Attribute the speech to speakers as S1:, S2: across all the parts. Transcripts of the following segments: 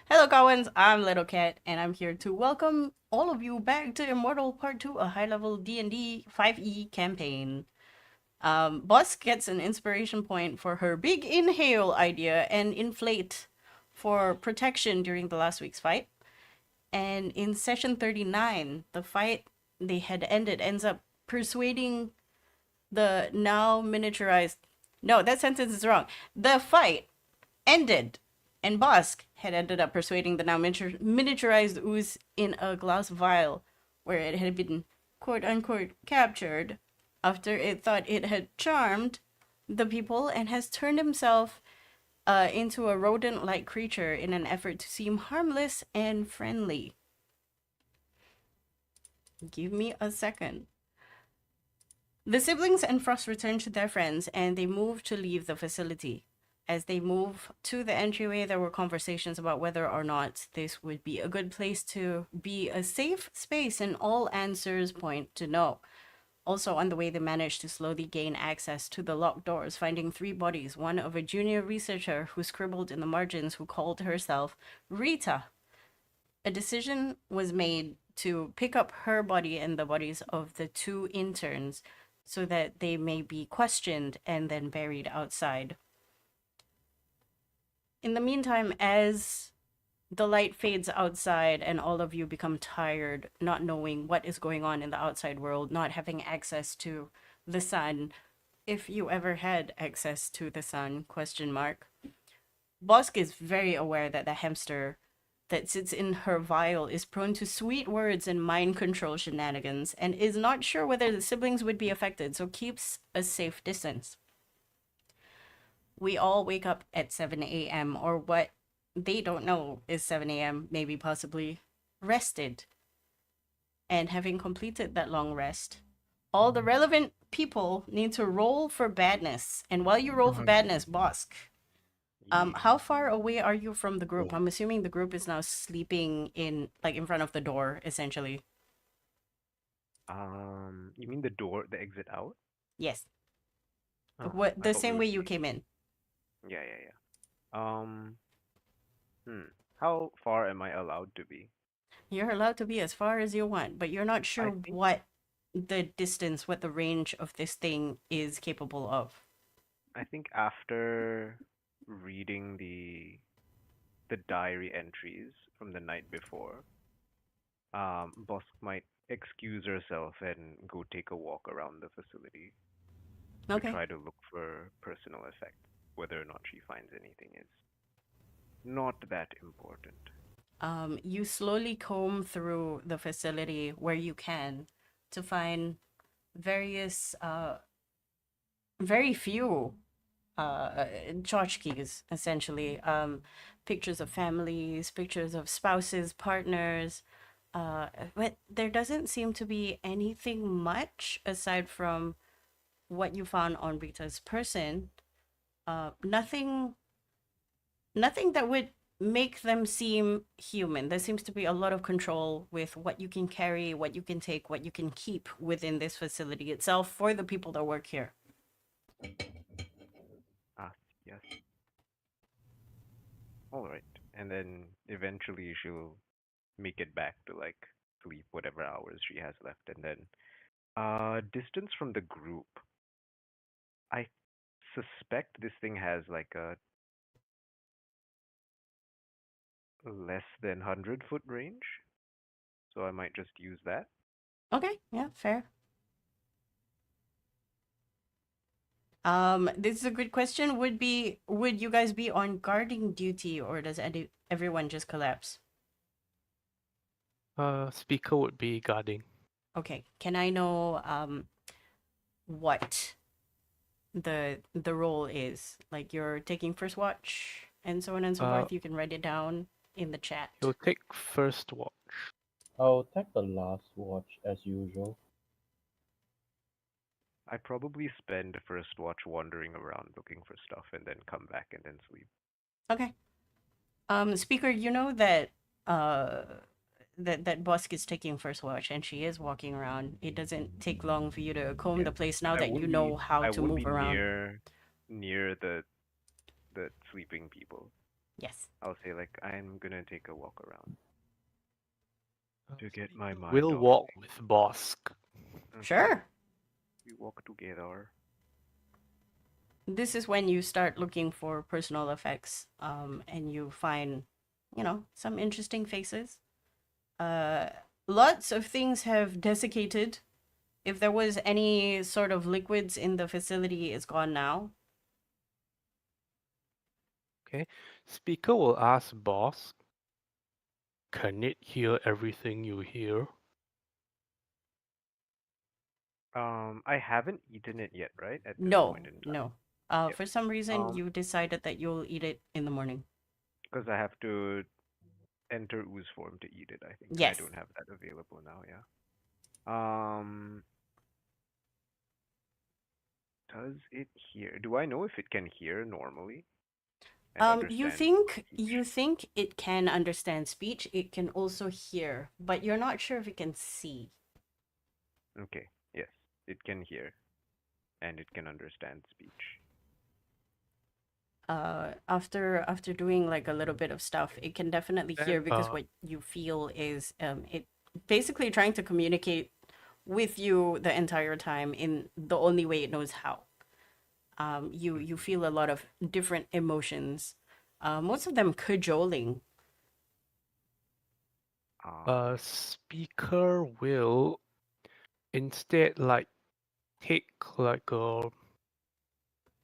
S1: Helokawans, I'm Little Cat, and I'm here to welcome all of you back to Immortal Part 2, a high-level D&D 5e campaign. Boss gets an inspiration point for her big inhale idea and inflate for protection during the last week's fight. And in session 39, the fight they had ended ends up persuading the now miniaturized... No, that sentence is wrong. The fight ended, and Bosk had ended up persuading the now miniaturized ooze in a glass vial where it had been quote unquote captured after it thought it had charmed the people and has turned himself into a rodent like creature in an effort to seem harmless and friendly. Give me a second. The siblings and Frost return to their friends and they move to leave the facility. As they move to the entryway, there were conversations about whether or not this would be a good place to be a safe space, and all answers point to no. Also, on the way, they managed to slowly gain access to the locked doors, finding 3 bodies, one of a junior researcher who scribbled in the margins who called herself Rita. A decision was made to pick up her body and the bodies of the 2 interns so that they may be questioned and then buried outside. In the meantime, as the light fades outside and all of you become tired, not knowing what is going on in the outside world, not having access to the sun, if you ever had access to the sun, question mark. Bosk is very aware that the hamster that sits in her vial is prone to sweet words and mind control shenanigans, and is not sure whether the siblings would be affected, so keeps a safe distance. We all wake up at 7 a.m., or what they don't know is 7 a.m., maybe possibly rested. And having completed that long rest, all the relevant people need to roll for badness. And while you roll for badness, Bosk,
S2: Yeah.
S1: how far away are you from the group?
S2: Oh,
S1: I'm assuming the group is now sleeping in, like, in front of the door, essentially.
S2: you mean the door, the exit out?
S1: Yes.
S2: Oh,
S1: What
S2: I
S1: the
S2: thought we
S1: same
S2: were
S1: way you
S2: saying.
S1: came in.
S2: Yeah, yeah, yeah. Hmm. How far am I allowed to be?
S1: You're allowed to be as far as you want, but you're not sure
S2: I think
S1: what the distance, what the range of this thing is capable of.
S2: I think after reading the diary entries from the night before, Bosk might excuse herself and go take a walk around the facility to
S1: Okay.
S2: try to look for personal effects. Whether or not she finds anything is not that important.
S1: You slowly comb through the facility where you can to find various, very few tchotchkes, essentially. Pictures of families, pictures of spouses, partners. But there doesn't seem to be anything much aside from what you found on Rita's person. Nothing, nothing that would make them seem human. There seems to be a lot of control with what you can carry, what you can take, what you can keep within this facility itself for the people that work here.
S2: Ah, yes. All right. And then eventually she'll make it back to like sleep whatever hours she has left. And then distance from the group. I suspect this thing has like a less than 100-foot range. So I might just use that.
S1: Okay, yeah, fair. This is a good question. Would you guys be on guarding duty, or does everyone just collapse?
S3: Speaker would be guarding.
S1: Okay, can I know what the role is? Like, you're taking first watch and so on and so
S3: Uh,
S1: forth. You can write it down in the chat.
S3: he'll take first watch.
S4: I'll take the last watch as usual.
S2: I probably spend first watch wandering around looking for stuff and then come back and then sleep.
S1: Okay. Speaker, you know that uh that Bosk is taking first watch and she is walking around. It doesn't take long for you to comb
S2: Yeah.
S1: the place
S2: And
S1: now that you know how
S2: I
S1: to
S2: won't be
S1: move around.
S2: near the sleeping people.
S1: Yes.
S2: I'll say like I'm gonna take a walk around to get my mind
S3: We'll
S2: off
S3: walk
S2: things.
S3: with Bosk.
S2: Okay,
S1: Sure.
S2: we walk together.
S1: This is when you start looking for personal effects, and you find, some interesting faces. Uh, Lots of things have desiccated. If there was any sort of liquids in the facility, it's gone now.
S3: Okay. Speaker will ask Bosk, can it hear everything you hear?
S2: I haven't eaten it yet, right? At this
S1: No,
S2: point in time.
S1: no.
S2: Yep.
S1: For some reason,
S2: Um,
S1: you decided that you'll eat it in the morning.
S2: because I have to enter ooze form to eat it, I think, and I
S1: Yes.
S2: don't have that available now. Yeah. Um, does it hear? Do I know if it can hear normally and
S1: You
S2: understand
S1: think
S2: speech?
S1: it can understand speech. It can also hear, but you're not sure if it can see.
S2: Okay. Yes, it can hear and it can understand speech.
S1: After doing like a little bit of stuff, it can definitely
S3: Then,
S1: hear, because what you feel is it basically trying to communicate with you the entire time in the only way it knows how. You
S2: Mhm.
S1: feel a lot of different emotions, most of them cajoling.
S3: Speaker will instead like take like a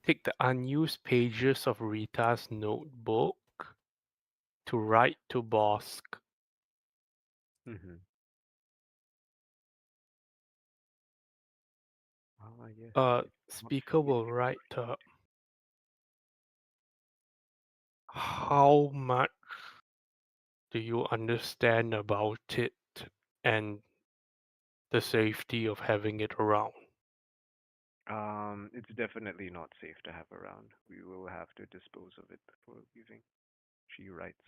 S3: take the unused pages of Rita's notebook to write to Bosk.
S2: Mhm. Ah, yes. It cannot
S3: Speaker
S2: see it
S3: will
S2: can
S3: write
S2: read.
S3: how much do you understand about it and the safety of having it around.
S2: It's definitely not safe to have around. We will have to dispose of it before leaving. She writes.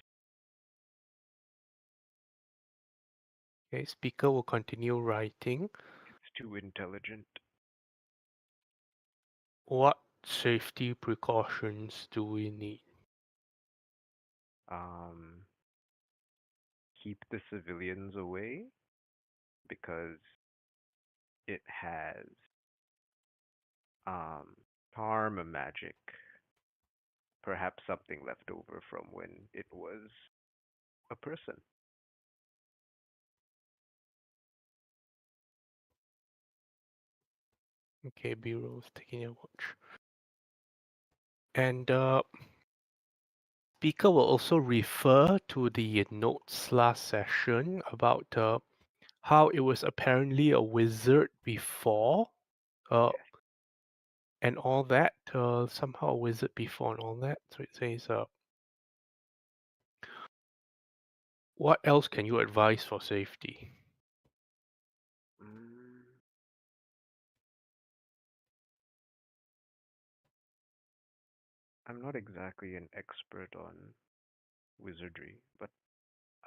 S3: Okay, speaker will continue writing.
S2: It's too intelligent.
S3: What safety precautions do we need?
S2: Um, keep the civilians away because it has um charm magic. Perhaps something left over from when it was a person.
S3: Okay, B-roll is taking a watch. And speaker will also refer to the notes last session about how it was apparently a wizard before, uh,
S2: Yes.
S3: and all that. Somehow a wizard before and all that. So it says, what else can you advise for safety?
S2: Mm, I'm not exactly an expert on wizardry, but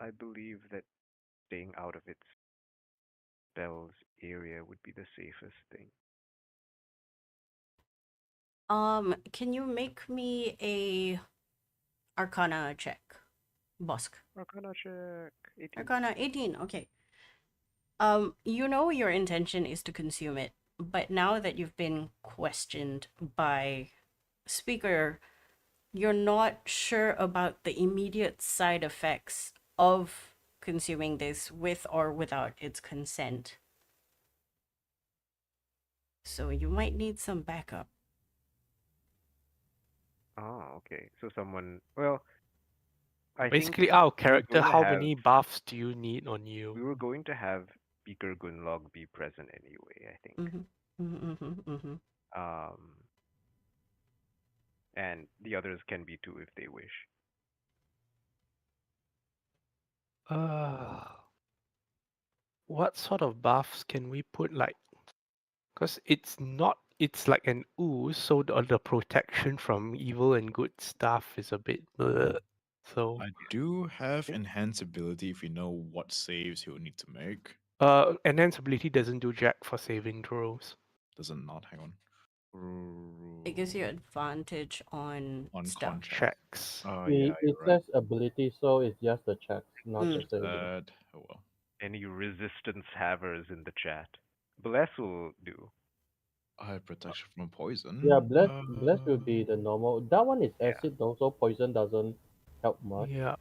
S2: I believe that staying out of its spells area would be the safest thing.
S1: Can you make me a Arcana check, Bosk?
S2: Arcana check. 18.
S1: Arcana 18. Okay. You know your intention is to consume it, but now that you've been questioned by speaker, you're not sure about the immediate side effects of consuming this with or without its consent. So you might need some backup.
S2: Oh, okay. So someone, well, I think
S3: Basically, our
S2: we were
S3: character,
S2: going to
S3: how
S2: have
S3: many buffs do you need on you?
S2: we were going to have Speaker Gunlog be present anyway, I think.
S1: Mm-hmm. Mm-hmm. Mm-hmm.
S2: Um, and the others can be too if they wish.
S3: Uh, what sort of buffs can we put like? Because it's not, it's like an ooze, so the protection from evil and good stuff is a bit. Bleh. So,
S5: I do have
S3: okay.
S5: enhance ability if you know what saves he'll need to make.
S3: Enhance ability doesn't do jack for saving throws.
S5: Does it not? Hang on.
S1: It gives you advantage on
S5: On
S1: stuff.
S5: contract.
S3: Checks.
S2: Oh
S4: It,
S2: yeah,
S4: it
S2: you're right.
S4: says ability, so it's just the checks, not the
S1: Mm.
S4: saving.
S5: Oh well.
S2: Any resistance havers in the chat? Bless will do.
S5: I have protection from poison.
S4: Yeah, bless will be the normal. That one is
S2: Yeah.
S4: acid, also poison doesn't help much.
S3: Yeah.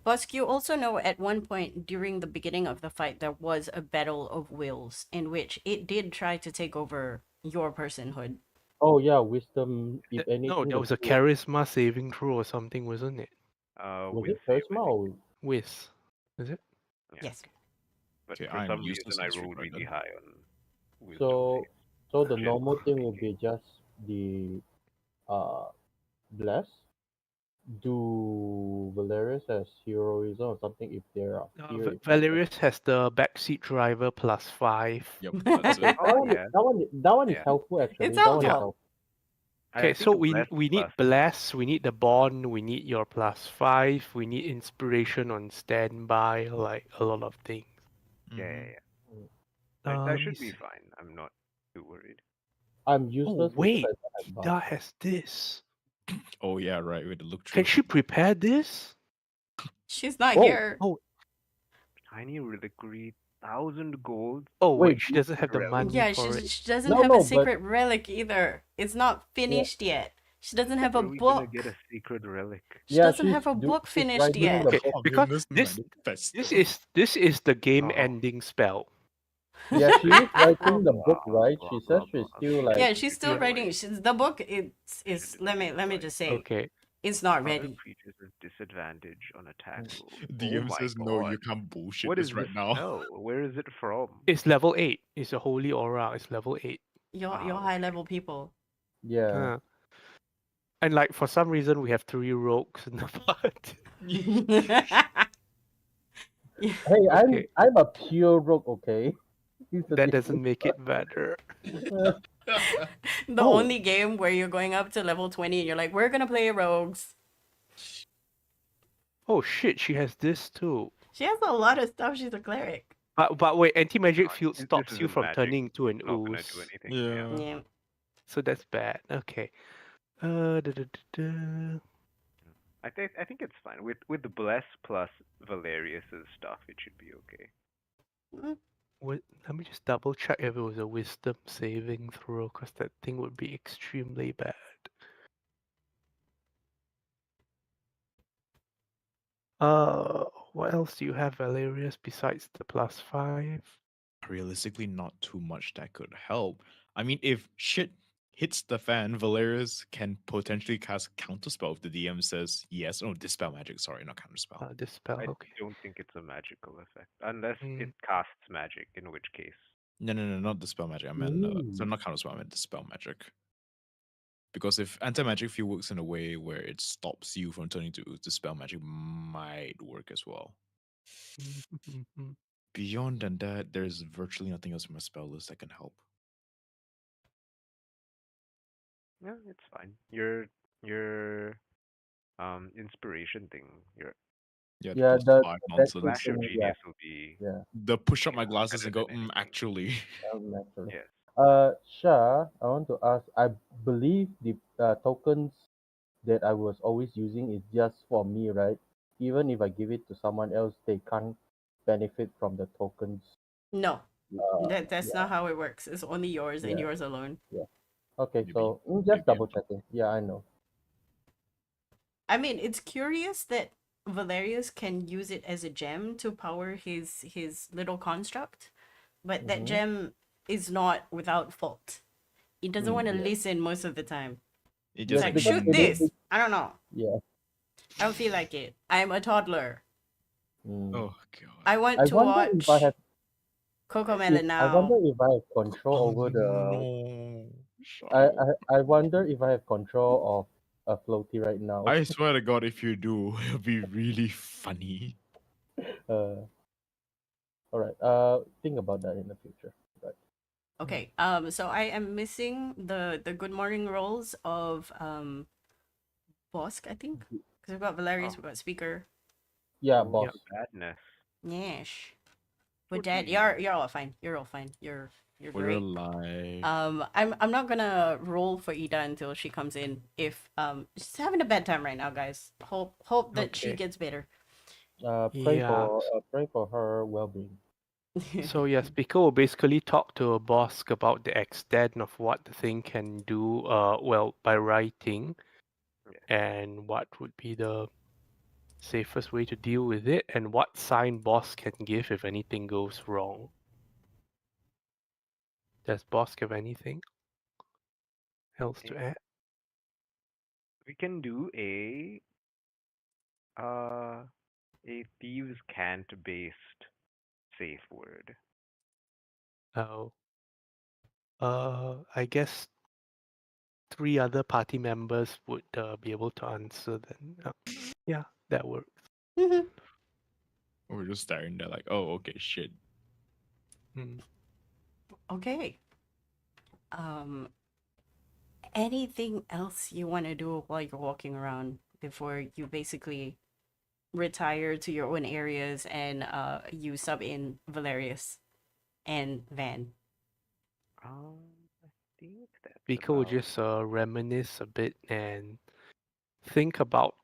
S1: Busk, you also know at one point during the beginning of the fight there was a battle of wills in which it did try to take over your personhood.
S4: Oh yeah, wisdom. If
S3: No,
S4: anything,
S3: that
S4: the
S3: was a
S4: skill-
S3: charisma saving throw or something, wasn't it?
S4: was
S2: With
S4: it
S2: save,
S4: charisma
S2: I think.
S4: or
S3: Whiz. Is it?
S2: Yeah.
S1: Yes.
S2: But
S5: Okay,
S2: for
S5: I am
S2: some reason,
S5: useless
S2: I
S5: in Street
S2: rolled really
S5: Fighter.
S2: high on wisdom
S4: so?
S2: saves.
S4: So the
S2: Generally
S4: normal thing will
S2: speaking.
S4: be just the uh bless. Do Valerius as heroism or something if there are here? If not,
S3: Valerius has the backseat driver plus 5.
S5: Yep, that's
S4: okay,
S5: it.
S2: Oh yeah,
S4: that one is
S2: yeah.
S4: helpful actually.
S1: It's
S4: That one is
S3: Yeah.
S1: helpful.
S4: helpful.
S3: Okay,
S2: I
S3: so
S2: think
S3: we
S2: bless
S3: we need
S2: plus.
S3: bless, we need the bond, we need your plus 5, we need inspiration on standby, like a lot of things.
S2: Yeah,
S5: Mhm.
S2: yeah, yeah. That,
S3: Let
S2: that
S3: me
S2: should be
S3: see.
S2: fine. I'm not too worried.
S4: I'm
S3: Oh
S4: useless because I
S3: wait,
S4: don't have buff.
S3: Ida has this.
S5: Oh yeah, right. With the look
S3: Can
S5: through.
S3: she prepare this?
S1: She's not
S4: Oh,
S1: here.
S3: Oh,
S2: Tiny reliquary, 1,000 gold.
S3: oh wait,
S4: wait,
S3: she doesn't have the
S2: relic.
S3: money
S1: Yeah,
S3: for
S1: she,
S3: it.
S1: she doesn't
S4: no,
S1: have a
S4: no, but
S1: secret relic either. It's not
S4: yeah,
S1: finished yet. She doesn't have a
S2: Where are we gonna get
S1: book.
S2: a secret relic?
S1: She
S4: yeah,
S1: doesn't have a book
S4: she's
S1: finished
S4: writing
S1: yet.
S4: the
S3: Okay,
S4: book.
S5: Oh
S3: because
S5: goodness,
S3: this
S5: manifesto.
S3: this is the game
S2: Oh,
S3: ending spell.
S4: Yeah, she is
S2: blah
S4: writing the book,
S2: blah
S4: right?
S2: blah
S4: She says
S2: blah
S4: she's
S2: blah.
S4: still
S2: She
S4: like
S1: Yeah,
S2: shouldn't
S1: she's still
S2: destroy.
S1: writing. The book is
S2: Shouldn't
S1: let me
S2: destroy.
S1: just say
S3: Okay.
S1: it's not
S2: Other
S1: ready.
S2: creatures with disadvantage on attack rolls. Oh
S5: DM
S2: my
S5: says no,
S2: god.
S5: you can't bullshit
S2: What is
S5: this
S2: this
S5: right now.
S2: spell? Where is it from?
S3: It's level 8. It's a holy aura. It's level 8.
S1: You're
S2: Ah,
S1: high level people.
S4: yeah.
S3: Uh, and like for some reason we have 3 rogues in the party.
S1: Yeah.
S4: Hey,
S3: Okay,
S4: I'm a pure rogue, okay? He's a
S3: that
S4: different
S3: doesn't make it better.
S1: The
S4: Oh.
S1: only game where you're going up to level 20 and you're like, we're gonna play rogues.
S3: Oh shit, she has this too.
S1: She has a lot of stuff. She's a cleric.
S3: But wait, anti-magic field
S2: This
S3: stops you
S2: isn't
S3: from
S2: magic.
S3: turning into an
S2: It's not gonna do
S3: ooze.
S2: anything.
S5: Yeah.
S1: Yeah.
S3: So that's bad. Okay. Da, da, da, da.
S2: I think it's fine. With the bless plus Valerius's stuff, it should be okay.
S1: Mm.
S3: Let me just double check if it was a wisdom saving throw, because that thing would be extremely bad. What else do you have, Valerius, besides the plus 5?
S5: Realistically, not too much that could help. I mean, if shit hits the fan, Valerius can potentially cast counterspell if the DM says yes. Oh, dispel magic. Sorry, not counterspell.
S3: Dispel,
S2: I
S3: okay.
S2: don't think it's a magical effect unless
S3: Mm.
S2: it casts magic, in which case.
S5: No, not dispel magic. I meant so
S4: Ooh.
S5: not counterspell. I meant dispel magic. Because if anti-magic field works in a way where it stops you from turning to dispel magic, might work as well.
S3: Mhm.
S5: Beyond than that, there's virtually nothing else in my spell list that can help.
S2: Yeah, it's fine. Your inspiration thing, your
S5: Yeah,
S4: Yeah,
S5: plus
S4: the
S5: 5
S4: that's
S5: nonsense.
S2: flash of
S4: thing,
S2: genius will be
S4: yeah,
S5: The push up my
S2: much
S5: glasses
S2: better
S5: and go,
S2: than anything.
S5: actually.
S4: naturally.
S2: Yes.
S4: Sha, I want to ask. I believe the tokens that I was always using is just for me, right? Even if I give it to someone else, they can't benefit from the tokens.
S1: No, that's
S4: Yeah,
S1: not how it works. It's only yours and
S4: yeah,
S1: yours alone.
S4: yeah. Okay,
S5: Maybe,
S4: so just
S5: maybe
S4: double checking. Yeah, I know.
S1: I mean, it's curious that Valerius can use it as a gem to power his little construct, but that
S4: Mhm.
S1: gem is not without fault. He doesn't want to
S4: Yeah.
S1: listen most of the time.
S5: It
S1: He's
S5: just
S1: like,
S4: because
S1: shoot
S4: it is.
S1: this. I don't know.
S4: Yeah.
S1: I don't feel like it. I'm a toddler.
S4: Mm.
S5: Oh god.
S1: I want
S4: I
S1: to
S4: wonder if I
S1: watch
S4: have.
S1: Coco
S4: If,
S1: Melon
S4: I wonder
S1: now.
S4: if I have control
S5: Oh
S4: over the.
S5: no.
S4: I,
S5: Shadow.
S4: I I wonder if I have control of a floaty right now.
S5: I swear to god, if you do, it'll be really funny.
S4: Uh. All right. Think about that in the future. Right.
S1: Okay. So I am missing the good morning rolls of Bosk, I think. Because we've got Valerius,
S2: Oh.
S1: we've got Speaker.
S4: Yeah,
S2: Oh,
S4: boss.
S2: badness.
S1: Yes.
S2: Poor
S1: But Dad,
S2: G.
S1: you're all fine. You're all fine. You're You're
S5: We're
S1: great.
S5: alive.
S1: I'm not gonna roll for Ida until she comes in. If she's having a bad time right now, guys. Hope that she
S3: Okay.
S1: gets better.
S3: Yeah.
S4: Pray for her well-being.
S3: So yes, Pico will basically talk to Bosk about the extent of what the thing can do, well, by writing,
S2: Yeah.
S3: and what would be the safest way to deal with it, and what sign Bosk can give if anything goes wrong. Does Bosk have anything else to
S2: Eh,
S3: add?
S2: We can do uh a thieves can't based safe word.
S3: Oh, I guess 3 other party members would be able to answer then. Yeah, that works.
S1: Mhm.
S5: We're just staring there like, oh, okay, shit.
S3: Mm.
S1: Okay. Anything else you want to do while you're walking around before you basically retire to your own areas and you sub in Valerius and Van?
S2: I think that's
S3: Pico will
S2: about
S3: just reminisce a bit and think about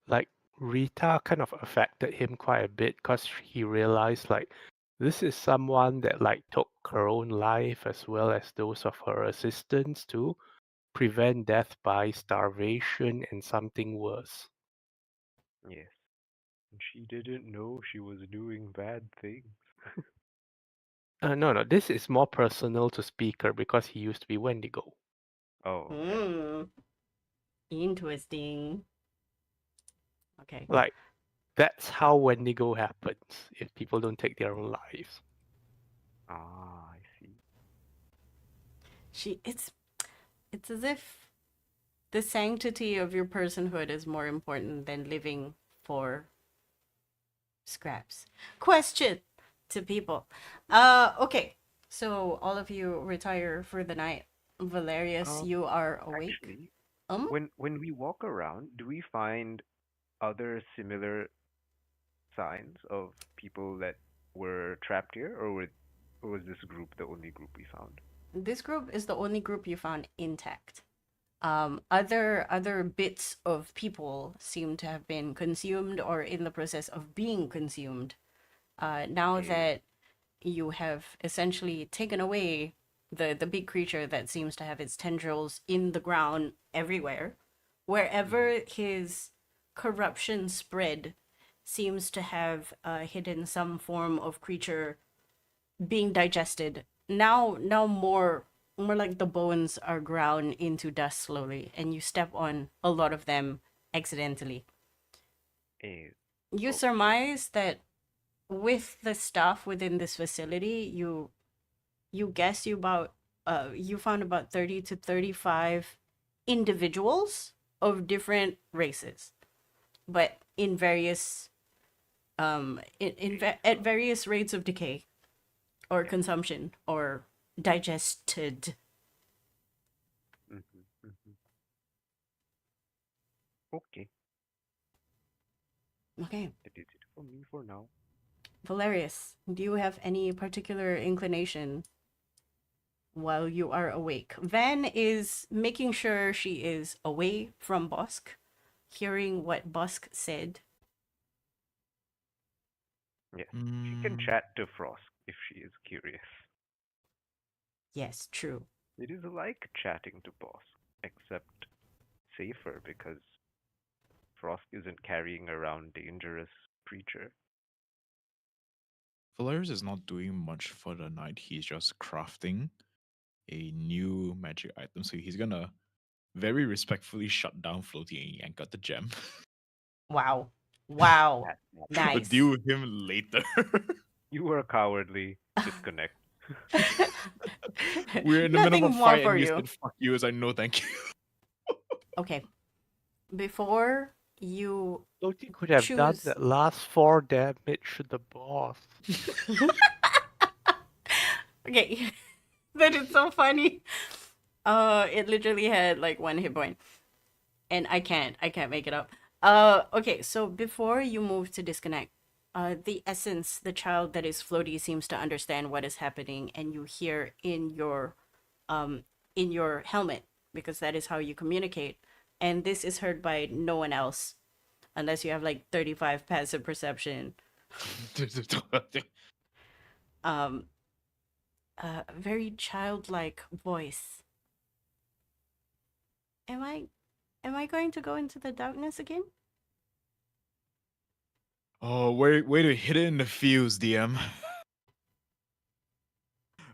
S3: like Rita kind of affected him quite a bit because he realized like this is someone that like took her own life as well as those of her assistants to prevent death by starvation and something worse.
S2: yes. And she didn't know she was doing bad things.
S3: No, this is more personal to Speaker because he used to be Wendigo.
S2: Oh, okay.
S1: Hmm. Interesting. Okay.
S3: Like that's how Wendigo happens if people don't take their own lives.
S2: Ah, I see.
S1: She it's as if the sanctity of your personhood is more important than living for scraps. Question to people. Okay. So all of you retire for the night. Valerius,
S2: Um,
S1: you are awake.
S2: Actually,
S1: Um,
S2: when we walk around, do we find other similar signs of people that were trapped here, or was this group the only group we found?
S1: this group is the only group you found intact. Other bits of people seem to have been consumed or in the process of being consumed. Now
S2: Okay.
S1: that you have essentially taken away the big creature that seems to have its tendrils in the ground everywhere,
S2: Mhm.
S1: wherever his corruption spread seems to have hidden some form of creature being digested. Now more like the bones are ground into dust slowly, and you step on a lot of them accidentally.
S2: Eh,
S1: You
S2: okay.
S1: surmise that with the staff within this facility, you guess you found about 30 to 35 individuals of different races, but in various
S2: Okay.
S1: at various rates of decay or
S2: Yeah.
S1: consumption or digested.
S2: Mhm. Mhm. Okay.
S1: Okay.
S2: That is it for me for now.
S1: Valerius, do you have any particular inclination while you are awake? Van is making sure she is away from Bosk, hearing what Bosk said.
S2: Yes. She can
S5: Mm,
S2: chat to Frost if she is curious.
S1: Yes, true.
S2: It is like chatting to Boss, except safer because Frost isn't carrying around dangerous creature.
S5: Valerius is not doing much for the night. He's just crafting a new magic item. So he's gonna very respectfully shut down Floaty and got the gem.
S1: Wow. Wow.
S2: That's not
S5: We'll
S2: nice.
S5: deal
S1: Nice.
S5: with him later.
S2: You were cowardly. Disconnect.
S5: We're in the middle of
S1: Nothing
S5: a
S1: more
S5: fight
S1: for
S5: and you
S1: you.
S5: said fuck you as I no thank you.
S1: Okay. Before you
S3: Loki could have done
S1: choose.
S3: that last 4 damage to the boss.
S1: Okay. That is so funny. It literally had like 1 hit point. And I can't make it up. Okay, so before you move to disconnect, the essence, the child that is floaty seems to understand what is happening, and you hear in your helmet, because that is how you communicate. And this is heard by no one else unless you have like 35 passive perception. Um, a very childlike voice. Am I going to go into the darkness again?
S5: Oh, way to hit it in the fuse, DM.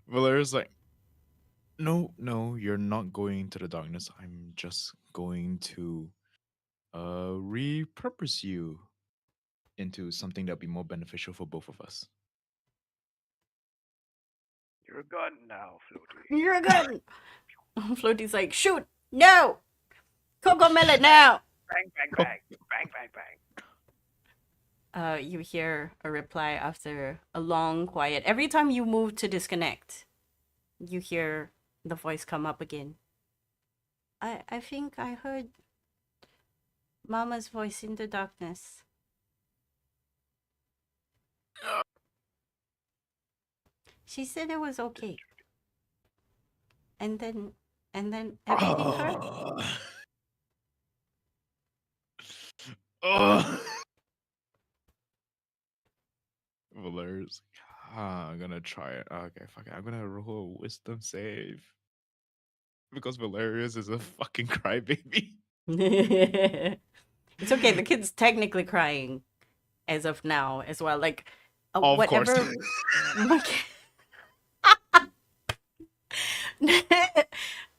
S5: Valera's like, no, you're not going to the darkness. I'm just going to repurpose you into something that'll be more beneficial for both of us.
S2: You're gone now, Floaty.
S1: You're a gun. Floaty's like, shoot, no, Coco Melon now.
S2: Bang, bang, bang, bang, bang, bang.
S1: You hear a reply after a long quiet. Every time you move to disconnect, you hear the voice come up again. I think I heard Mama's voice in the darkness. She said it was okay. And then everything hurt.
S5: Valera's like, I'm gonna try it. Okay, fuck it. I'm gonna roll a wisdom save. Because Valerius is a fucking crybaby.
S1: It's okay. The kid's technically crying as of now as well. Like,
S5: Of course.
S1: whatever.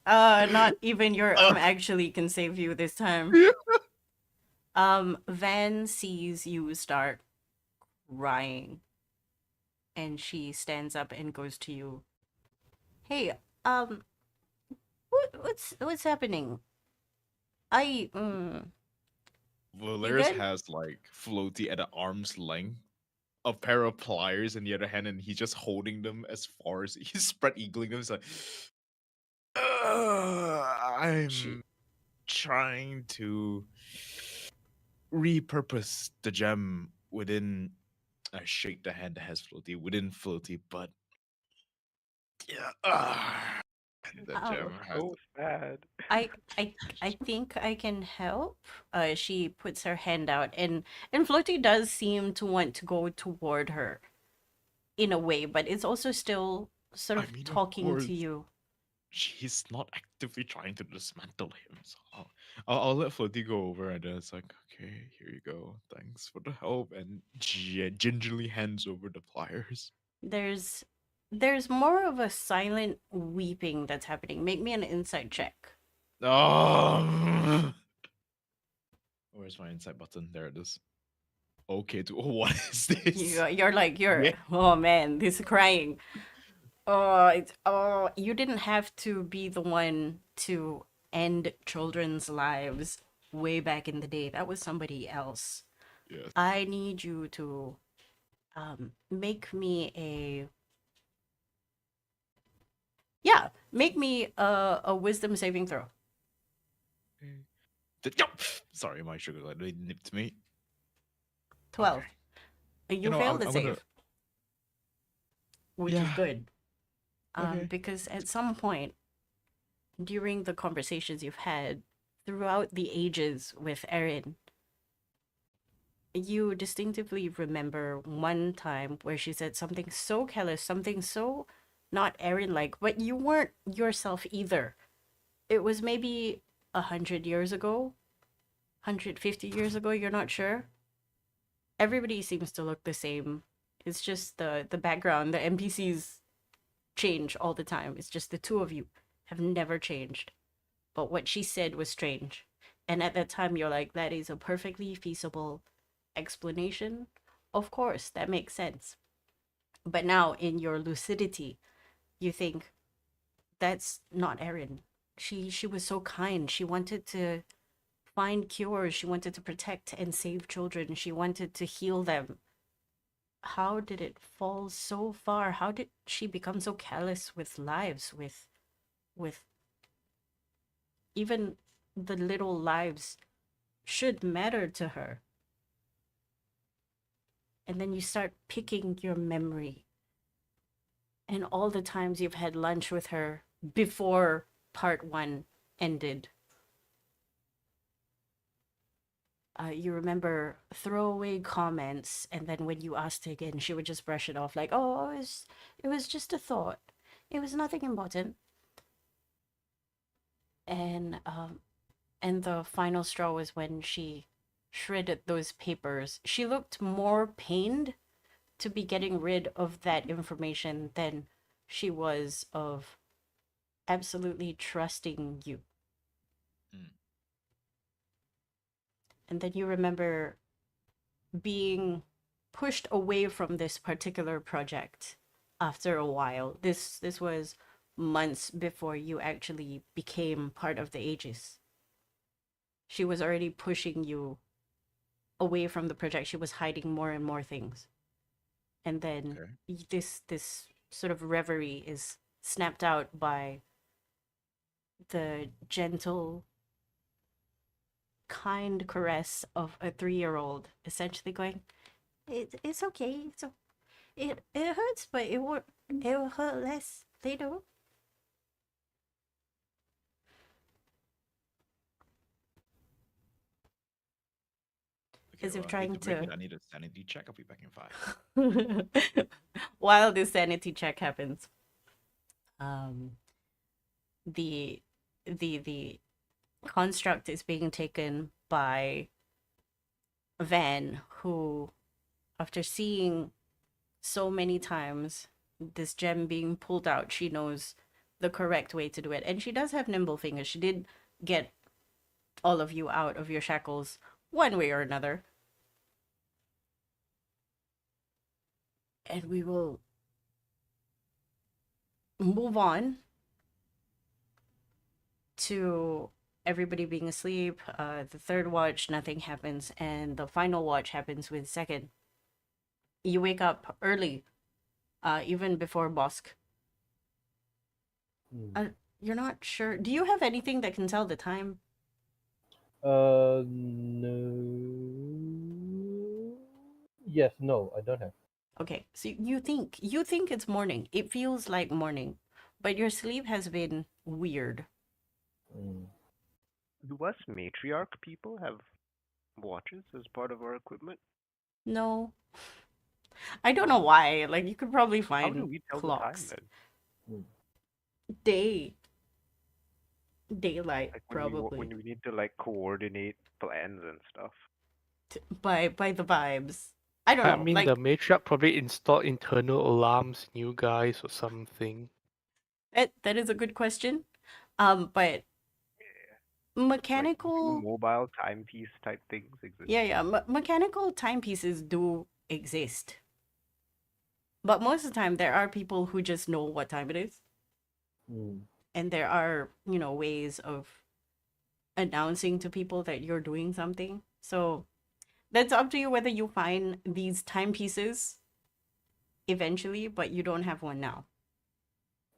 S1: Not even your actually can save you this time. Van sees you start crying, and she stands up and goes to you. Hey, what's happening?
S5: Valerius
S1: good?
S5: has like floaty at an arm's length, a pair of pliers in the other hand, and he's just holding them as far as he's spread eagling them. He's like, I'm trying to repurpose the gem within. I shake the hand that has floaty within floaty, but yeah, the gem has.
S2: So sad.
S1: I think I can help. She puts her hand out, and Floaty does seem to want to go toward her in a way, but it's also still sort of talking
S5: course.
S1: to you.
S5: She's not actively trying to dismantle him. So I'll let Floaty go over, and then it's like, okay, here you go. Thanks for the help, and gingerly hands over the pliers.
S1: There's more of a silent weeping that's happening. Make me an insight check.
S5: Where's my insight button? There it is. Okay, what is this?
S1: You're like
S5: Yeah.
S1: oh man, this crying. You didn't have to be the one to end children's lives way back in the day. That was somebody else.
S5: Yes.
S1: I need you to make me a wisdom saving throw.
S5: Sorry, my sugar glider nipped me.
S1: 12.
S5: Okay.
S1: You failed the
S5: I'm
S1: save.
S5: gonna-
S1: Which is
S5: Yeah.
S1: good.
S5: Okay.
S1: Because at some point during the conversations you've had throughout the ages with Erin, you distinctively remember one time where she said something so careless, something so not Erin-like, but you weren't yourself either. It was maybe 100 years ago, 150 years ago, you're not sure. Everybody seems to look the same. It's just the background, the NPCs change all the time. It's just the two of you have never changed. But what she said was strange. And at that time, you're like, that is a perfectly feasible explanation. Of course, that makes sense. But now, in your lucidity, you think, that's not Erin. She was so kind. She wanted to find cures. She wanted to protect and save children. She wanted to heal them. How did it fall so far? How did she become so callous with lives, with even the little lives should matter to her? And then you start picking your memory and all the times you've had lunch with her before part one ended. You remember throwaway comments, and then when you asked again, she would just brush it off like, "Oh, it was just a thought. It was nothing important." And the final straw was when she shredded those papers. She looked more pained to be getting rid of that information than she was of absolutely trusting you.
S5: Mm.
S1: And then you remember being pushed away from this particular project after a while. This was months before you actually became part of the Aegis. She was already pushing you away from the project. She was hiding more and more things. And then
S5: Okay.
S1: this sort of reverie is snapped out by the gentle, kind caress of a 3-year-old, essentially going, it's okay. It hurts, but it will hurt less later.
S5: Okay,
S1: As if
S5: well, I hate
S1: trying
S5: to break
S1: to
S5: it. I need a sanity check. I'll be back in 5.
S1: while this sanity check happens, um the the construct is being taken by Van, who, after seeing so many times this gem being pulled out, she knows the correct way to do it. And she does have nimble fingers. She did get all of you out of your shackles one way or another. And we will move on to everybody being asleep. The third watch, nothing happens. And the final watch happens with second. You wake up early, even before Bosk.
S4: Hmm.
S1: You're not sure. Do you have anything that can tell the time?
S4: No. Yes, no, I don't have.
S1: Okay, so you think it's morning. It feels like morning, but your sleep has been weird.
S4: Mm.
S2: Do us matriarch people have watches as part of our equipment?
S1: No, I don't know
S2: Oh,
S1: why. Like you could probably
S2: how do
S1: find
S2: we tell the time
S1: clocks.
S2: then?
S4: Mm.
S1: Day, daylight,
S2: Like when
S1: probably.
S2: we need to like coordinate plans and stuff.
S1: By the vibes. I don't
S3: I
S1: know.
S3: mean, the
S1: Like
S3: matriarch probably installed internal alarms in you guys or something.
S1: that is a good question. But
S2: Like, do
S1: mechanical,
S2: mobile timepiece type things exist?
S1: yeah, mechanical timepieces do exist. But most of the time, there are people who just know what time it is,
S4: Mm.
S1: and there are ways of announcing to people that you're doing something. So that's up to you whether you find these timepieces eventually, but you don't have one now.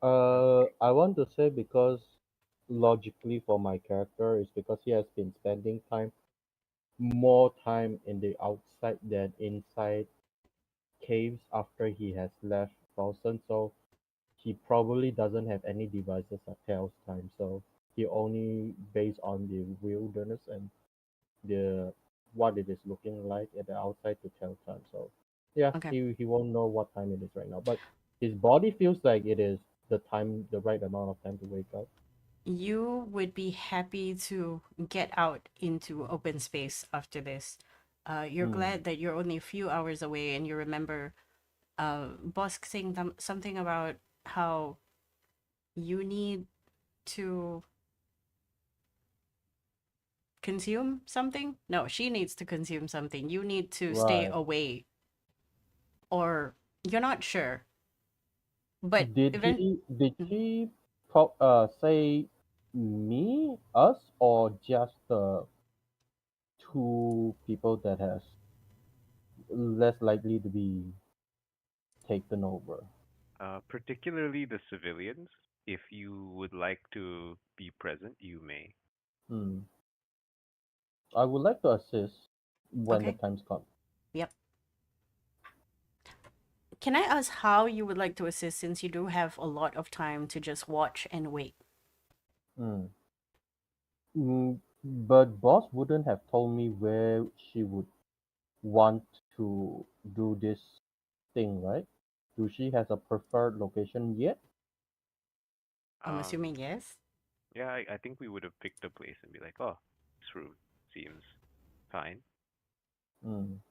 S2: Okay.
S4: I want to say because logically for my character is because he has been spending more time in the outside than inside caves after he has left Boston, so he probably doesn't have any devices that tells time. So he only based on the wilderness and the what it is looking like at the outside to tell time. So yeah,
S1: Okay.
S4: he won't know what time it is right now. But his body feels like it is the right amount of time to wake up.
S1: You would be happy to get out into open space after this. You're
S4: Hmm.
S1: glad that you're only a few hours away, and you remember Bosk saying something about how you need to consume something. No, she needs to consume something. You need to stay
S4: Right.
S1: away, or you're not sure. But even
S4: Did he say me, us, or just the two people that has less likely to be taken over?
S2: Particularly the civilians. If you would like to be present, you may.
S4: Hmm. I would like to assist when the
S1: okay,
S4: times come.
S1: yep. can I ask how you would like to assist since you do have a lot of time to just watch and wait?
S4: Hmm. But boss wouldn't have told me where she would want to do this thing, right? Do she has a preferred location yet?
S1: I'm
S2: Um,
S1: assuming yes.
S2: yeah, I think we would have picked a place and be like, oh, this room seems fine.
S4: Hmm.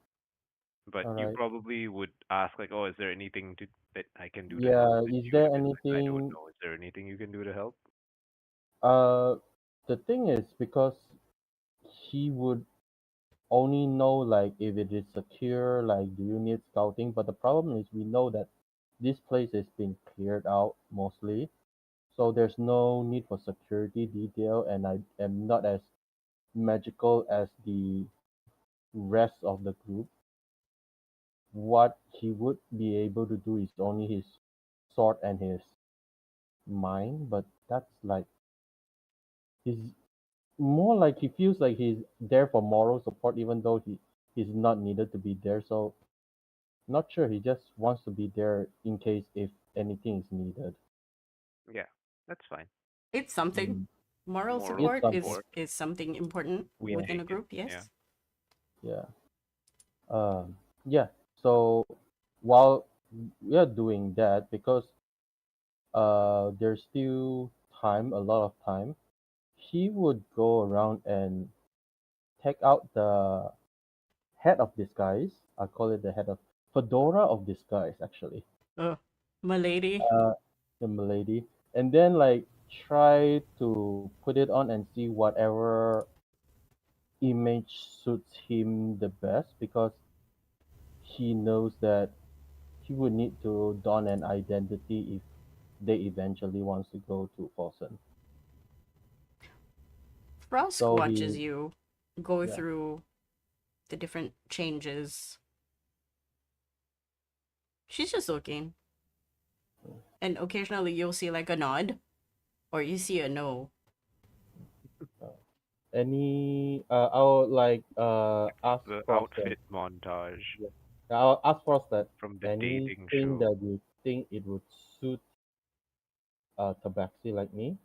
S2: But
S4: All
S2: you
S4: right.
S2: probably would ask like, oh, is there anything that I can do to help?
S4: Yeah.
S2: And
S4: Is
S2: she
S4: there
S2: would be like, I don't
S4: anything?
S2: know. Is there anything you can do to help?
S4: Uh, the thing is because he would only know like if it is secure, like do you need scouting? But the problem is we know that this place has been cleared out mostly, so there's no need for security detail, and I am not as magical as the rest of the group. What he would be able to do is only his sword and his mind, but that's like he's more like he feels like he's there for moral support even though he's not needed to be there. So not sure, he just wants to be there in case if anything is needed.
S2: Yeah, that's fine.
S1: It's something.
S4: Mm,
S1: Moral
S2: Moral
S4: it's
S1: support
S4: something.
S2: support,
S1: is something important
S2: we
S4: Yeah,
S1: within a
S2: take it.
S1: group,
S2: Yeah.
S1: yes.
S4: yeah. Yeah. So while we are doing that, because there's still time, a lot of time, he would go around and take out the head of disguise. I call it the head of fedora of disguise, actually.
S1: Milady.
S4: The milady, and then like try to put it on and see whatever image suits him the best, because he knows that he would need to don an identity if they eventually wants to go to Folsom.
S1: Frost
S4: So
S1: watches
S4: he,
S1: you go
S4: yeah,
S1: through the different changes. She's just looking. And occasionally you'll see like a nod or you see a no.
S4: any I'll like ask
S2: The
S4: Frost that.
S2: outfit montage
S4: Yeah. I'll ask Frost that
S2: from the dating
S4: anything
S2: show.
S4: that you think it would suit Tabaxi like me.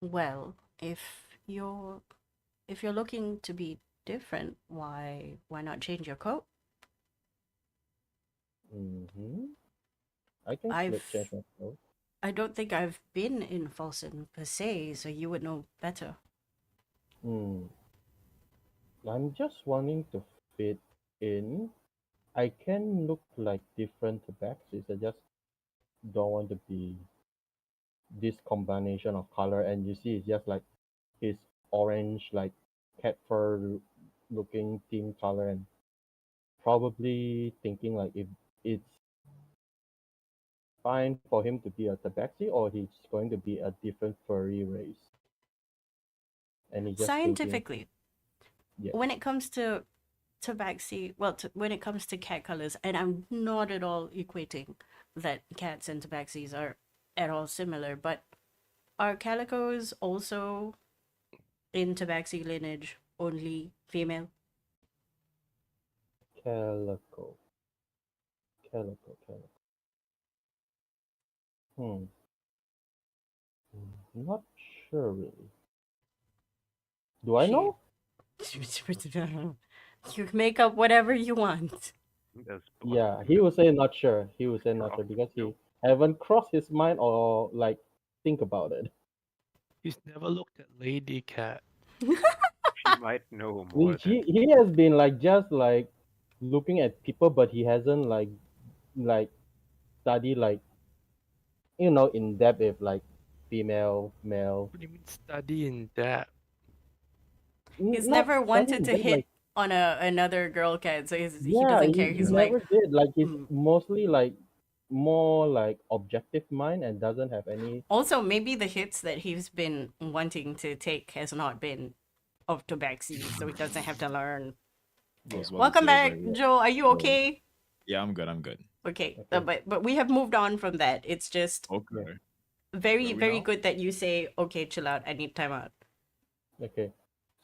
S1: Well, if you're looking to be different, why not change your coat?
S4: Mm-hmm. I can split change
S1: I've
S4: my clothes.
S1: I don't think I've been in Folsom per se, so you would know better.
S4: Hmm. I'm just wanting to fit in. I can look like different Tabaxis. I just don't want to be this combination of color. And you see, it's just like his orange, like cat fur looking team color, and probably thinking like if it's fine for him to be a tabaxi or he's going to be a different furry race. And he's just thinking,
S1: Scientifically,
S4: yes.
S1: when it comes to tabaxi, well, when it comes to cat colors, and I'm not at all equating that cats and tabaxis are at all similar, but are calicos also in tabaxi lineage only female?
S4: Calico. Calico, calico. Hmm. Not sure really. Do I
S1: She
S4: know?
S1: you can make up whatever you want.
S2: Does boss
S4: Yeah, he would say not sure. He would say not
S2: cross?
S4: sure because he
S2: Nope.
S4: haven't crossed his mind or like think about it.
S3: He's never looked at Lady Cat.
S2: She might know more
S4: Which
S2: than
S4: he has been like just like looking at people, but he hasn't like study like in depth if like female, male.
S3: What do you mean study in that?
S1: He's
S4: Not
S1: never
S4: study
S1: wanted
S4: in
S1: to
S4: depth like
S1: hit on another girl cat, so he
S4: yeah,
S1: doesn't
S4: he,
S1: care.
S4: he
S1: He's like,
S4: never did. Like he's
S1: mm.
S4: mostly like more like objective mind and doesn't have any.
S1: Also, maybe the hits that he's been wanting to take has not been of tabaxi, so he doesn't have to learn.
S5: I
S4: Yeah.
S5: was about to
S1: Welcome
S5: say, it's
S1: back,
S5: like,
S1: Joe. Are you
S5: well,
S1: okay?
S5: yeah, I'm good. I'm good.
S1: Okay,
S4: Okay.
S1: but we have moved on from that. It's just
S5: Okay.
S4: Yeah.
S1: very
S5: Where are we
S1: very
S5: now?
S1: good that you say, okay, chill out. I need time out.
S4: Okay.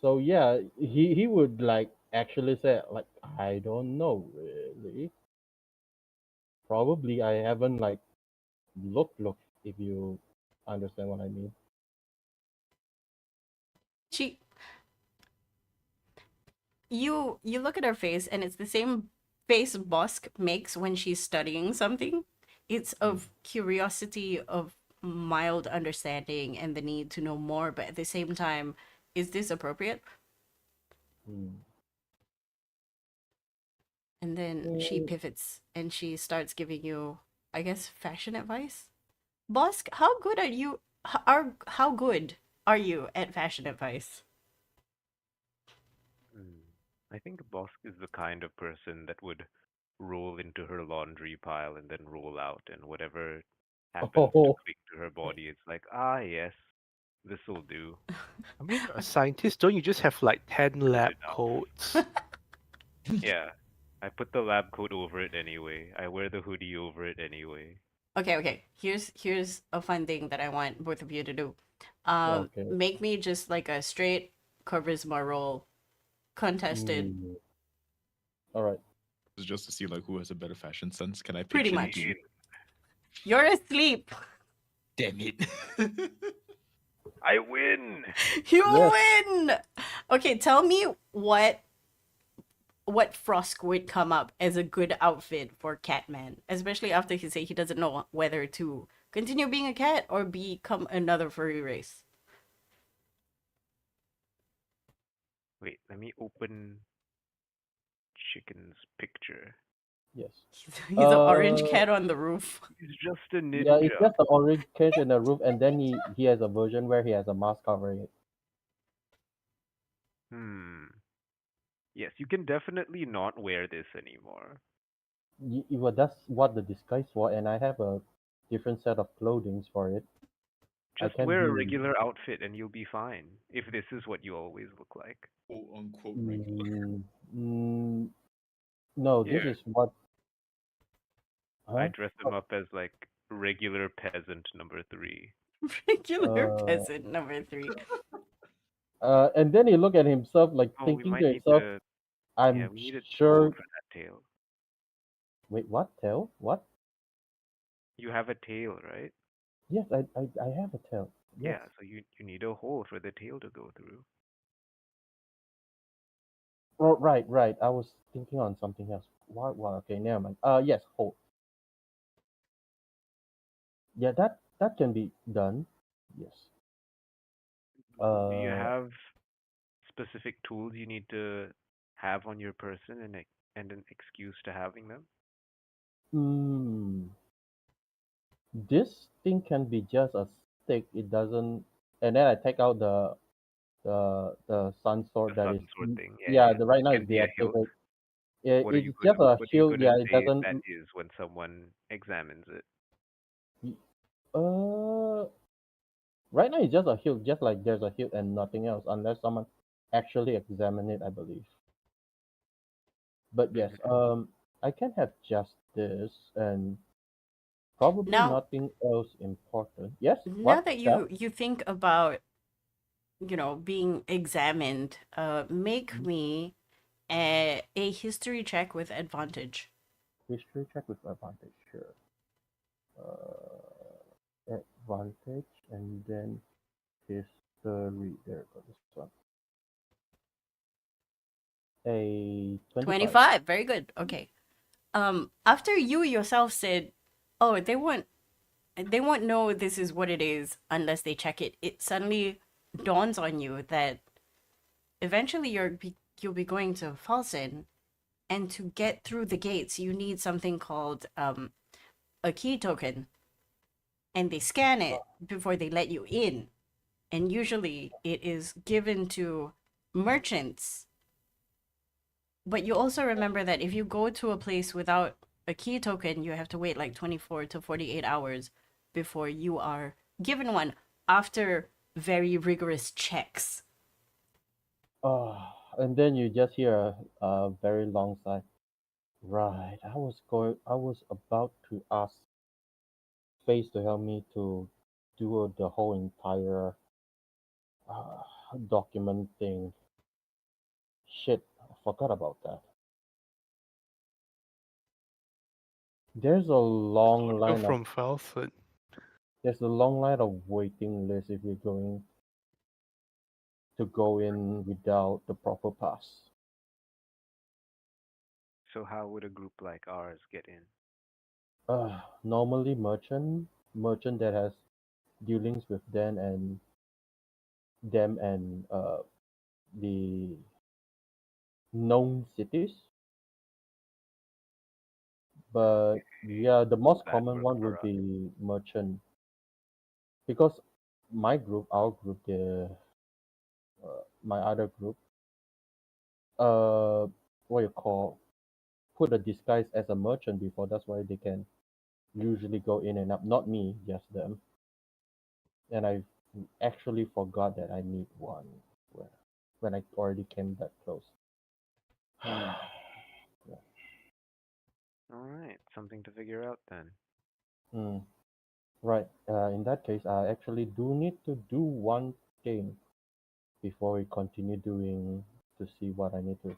S4: So yeah, he would like actually said, like, I don't know really. Probably I haven't like looked if you understand what I mean.
S1: She you look at her face and it's the same face Bosk makes when she's studying something. It's
S4: Mm.
S1: of curiosity, of mild understanding and the need to know more, but at the same time, is this appropriate?
S4: Mm.
S1: And then she
S4: Mm,
S1: pivots and she starts giving you, I guess, fashion advice. Bosk, how good are you? How good are you at fashion advice?
S2: Hmm. I think Bosk is the kind of person that would roll into her laundry pile and then roll out, and whatever happens to
S4: Oh,
S2: cling to her body, it's like, ah, yes, this'll do.
S3: I mean, a scientist, don't you just have like 10
S2: Good
S3: lab
S2: enough.
S3: coats?
S2: Yeah. I put the lab coat over it anyway. I wear the hoodie over it anyway.
S1: Okay. Here's a fun thing that I want both of you to do.
S4: okay.
S1: Make me just like a straight charisma roll, contested,
S4: Mm. All right.
S5: It's just to see like who has a better fashion sense. Can I
S1: pretty
S5: pitch in
S1: much.
S5: to?
S1: You're asleep.
S5: Damn it!
S2: I win!
S1: You
S4: Yes.
S1: win. Okay, tell me what Frosk would come up as a good outfit for Catman, especially after he say he doesn't know whether to continue being a cat or become another furry race.
S2: Wait, let me open Chicken's picture.
S4: Yes.
S1: He's an orange
S4: Uh,
S1: cat on the roof.
S2: He's just a
S4: yeah, it's
S2: ninja.
S4: just the orange cage in the roof, and then he has a version where he has a mask covering it.
S2: Hmm. Yes, you can definitely not wear this anymore.
S4: Well, that's what the disguise for, and I have a different set of clothing for it. I
S2: Just
S4: can
S2: wear a
S4: be.
S2: regular outfit and you'll be fine. If this is what you always look like.
S5: Quote unquote regular.
S4: Mm, mm, no, this
S2: Here,
S4: is what.
S2: I
S4: Huh?
S2: dress him up as like regular peasant number 3.
S1: Regular
S4: Uh,
S1: peasant number three.
S4: and then he look at himself, like
S2: Oh, we
S4: thinking to
S2: might need
S4: himself,
S2: to. Yeah,
S4: "I'm
S2: we need a tool
S4: sure."
S2: for that tail.
S4: Wait, what? Tail? What?
S2: You have a tail, right?
S4: Yes, I have a tail. Yes.
S2: Yeah, so you need a hole for the tail to go through.
S4: Oh, right. I was thinking on something else. What? Okay, never mind. Yes, hold. Yeah, that can be done. Yes.
S2: Do you
S4: Uh,
S2: have specific tools you need to have on your person and an excuse to having them?
S4: hmm. This thing can be just a stick. It doesn't. And then I take out the sun sword
S2: The
S4: that is.
S2: sun sword thing. Yeah,
S4: Yeah,
S2: yeah.
S4: the right
S2: It
S4: now is
S2: can be a hilt.
S4: deactivated. It's just a
S2: What are you
S4: shield.
S2: gonna
S4: Yeah, it
S2: say
S4: doesn't.
S2: that is when someone examines it?
S4: Uh, right now it's just a hilt, just like there's a hilt and nothing else, unless someone actually examine it, I believe. But yes,
S2: Mhm.
S4: I can have just this and probably
S1: Now,
S4: nothing else important. Yes,
S1: now
S4: what?
S1: that
S4: Tell?
S1: you think about being examined, make
S4: Mhm.
S1: me a history check with advantage.
S4: History check with advantage, sure. Advantage and then history. There we go. This one. A 25.
S1: 25. Very good. Okay. After you yourself said, "Oh, they won't know this is what it is unless they check it." It suddenly dawns on you that eventually you'll be going to Falsen, and to get through the gates, you need something called a key token, and they scan it before they let you in. And usually it is given to merchants. But you also remember that if you go to a place without a key token, you have to wait like 24 to 48 hours before you are given one after very rigorous checks.
S4: And then you just hear a very long sigh. Right. I was about to ask Face to help me to do the whole entire document thing. Shit. forgot about that. There's a long
S3: You're
S4: line of
S3: from Falford.
S4: there's a long line of waiting list if you're going to go in without the proper pass.
S2: So how would a group like ours get in?
S4: Normally merchant that has dealings with them and the known cities. But yeah, the most
S2: That
S4: common
S2: works
S4: one
S2: for
S4: would
S2: us.
S4: be merchant because our group, my other group, uh, what you call, put a disguise as a merchant before. That's why they can usually go in and up. Not me, just them. And I actually forgot that I need one where- when I already came that close.
S2: All right, something to figure out then.
S4: Hmm. Right. In that case, I actually do need to do one thing before we continue doing to see what I need to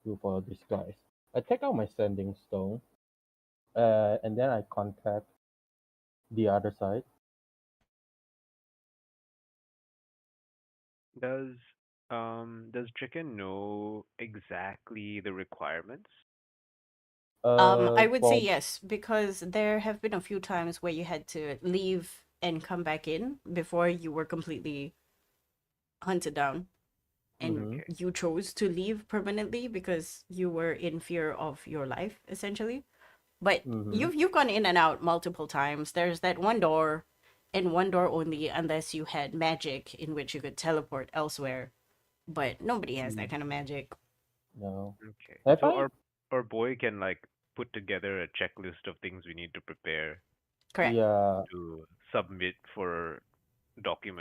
S4: do for this guys. I take out my sending stone, and then I contact the other side.
S2: Does does Chicken know exactly the requirements?
S1: I would say
S4: For
S1: yes, because there have been a few times where you had to leave and come back in before you were completely hunted down, and
S4: mm-hmm,
S2: Okay.
S1: you chose to leave permanently because you were in fear of your life, essentially. But
S4: mm-hmm,
S1: you've gone in and out multiple times. There's that one door, and one door only, unless you had magic in which you could teleport elsewhere. But nobody has
S4: mm,
S1: that kind of magic.
S4: no.
S2: Okay.
S4: Have
S2: So
S4: I?
S2: our boy can like put together a checklist of things we need to prepare
S1: Correct.
S4: Yeah.
S2: to submit for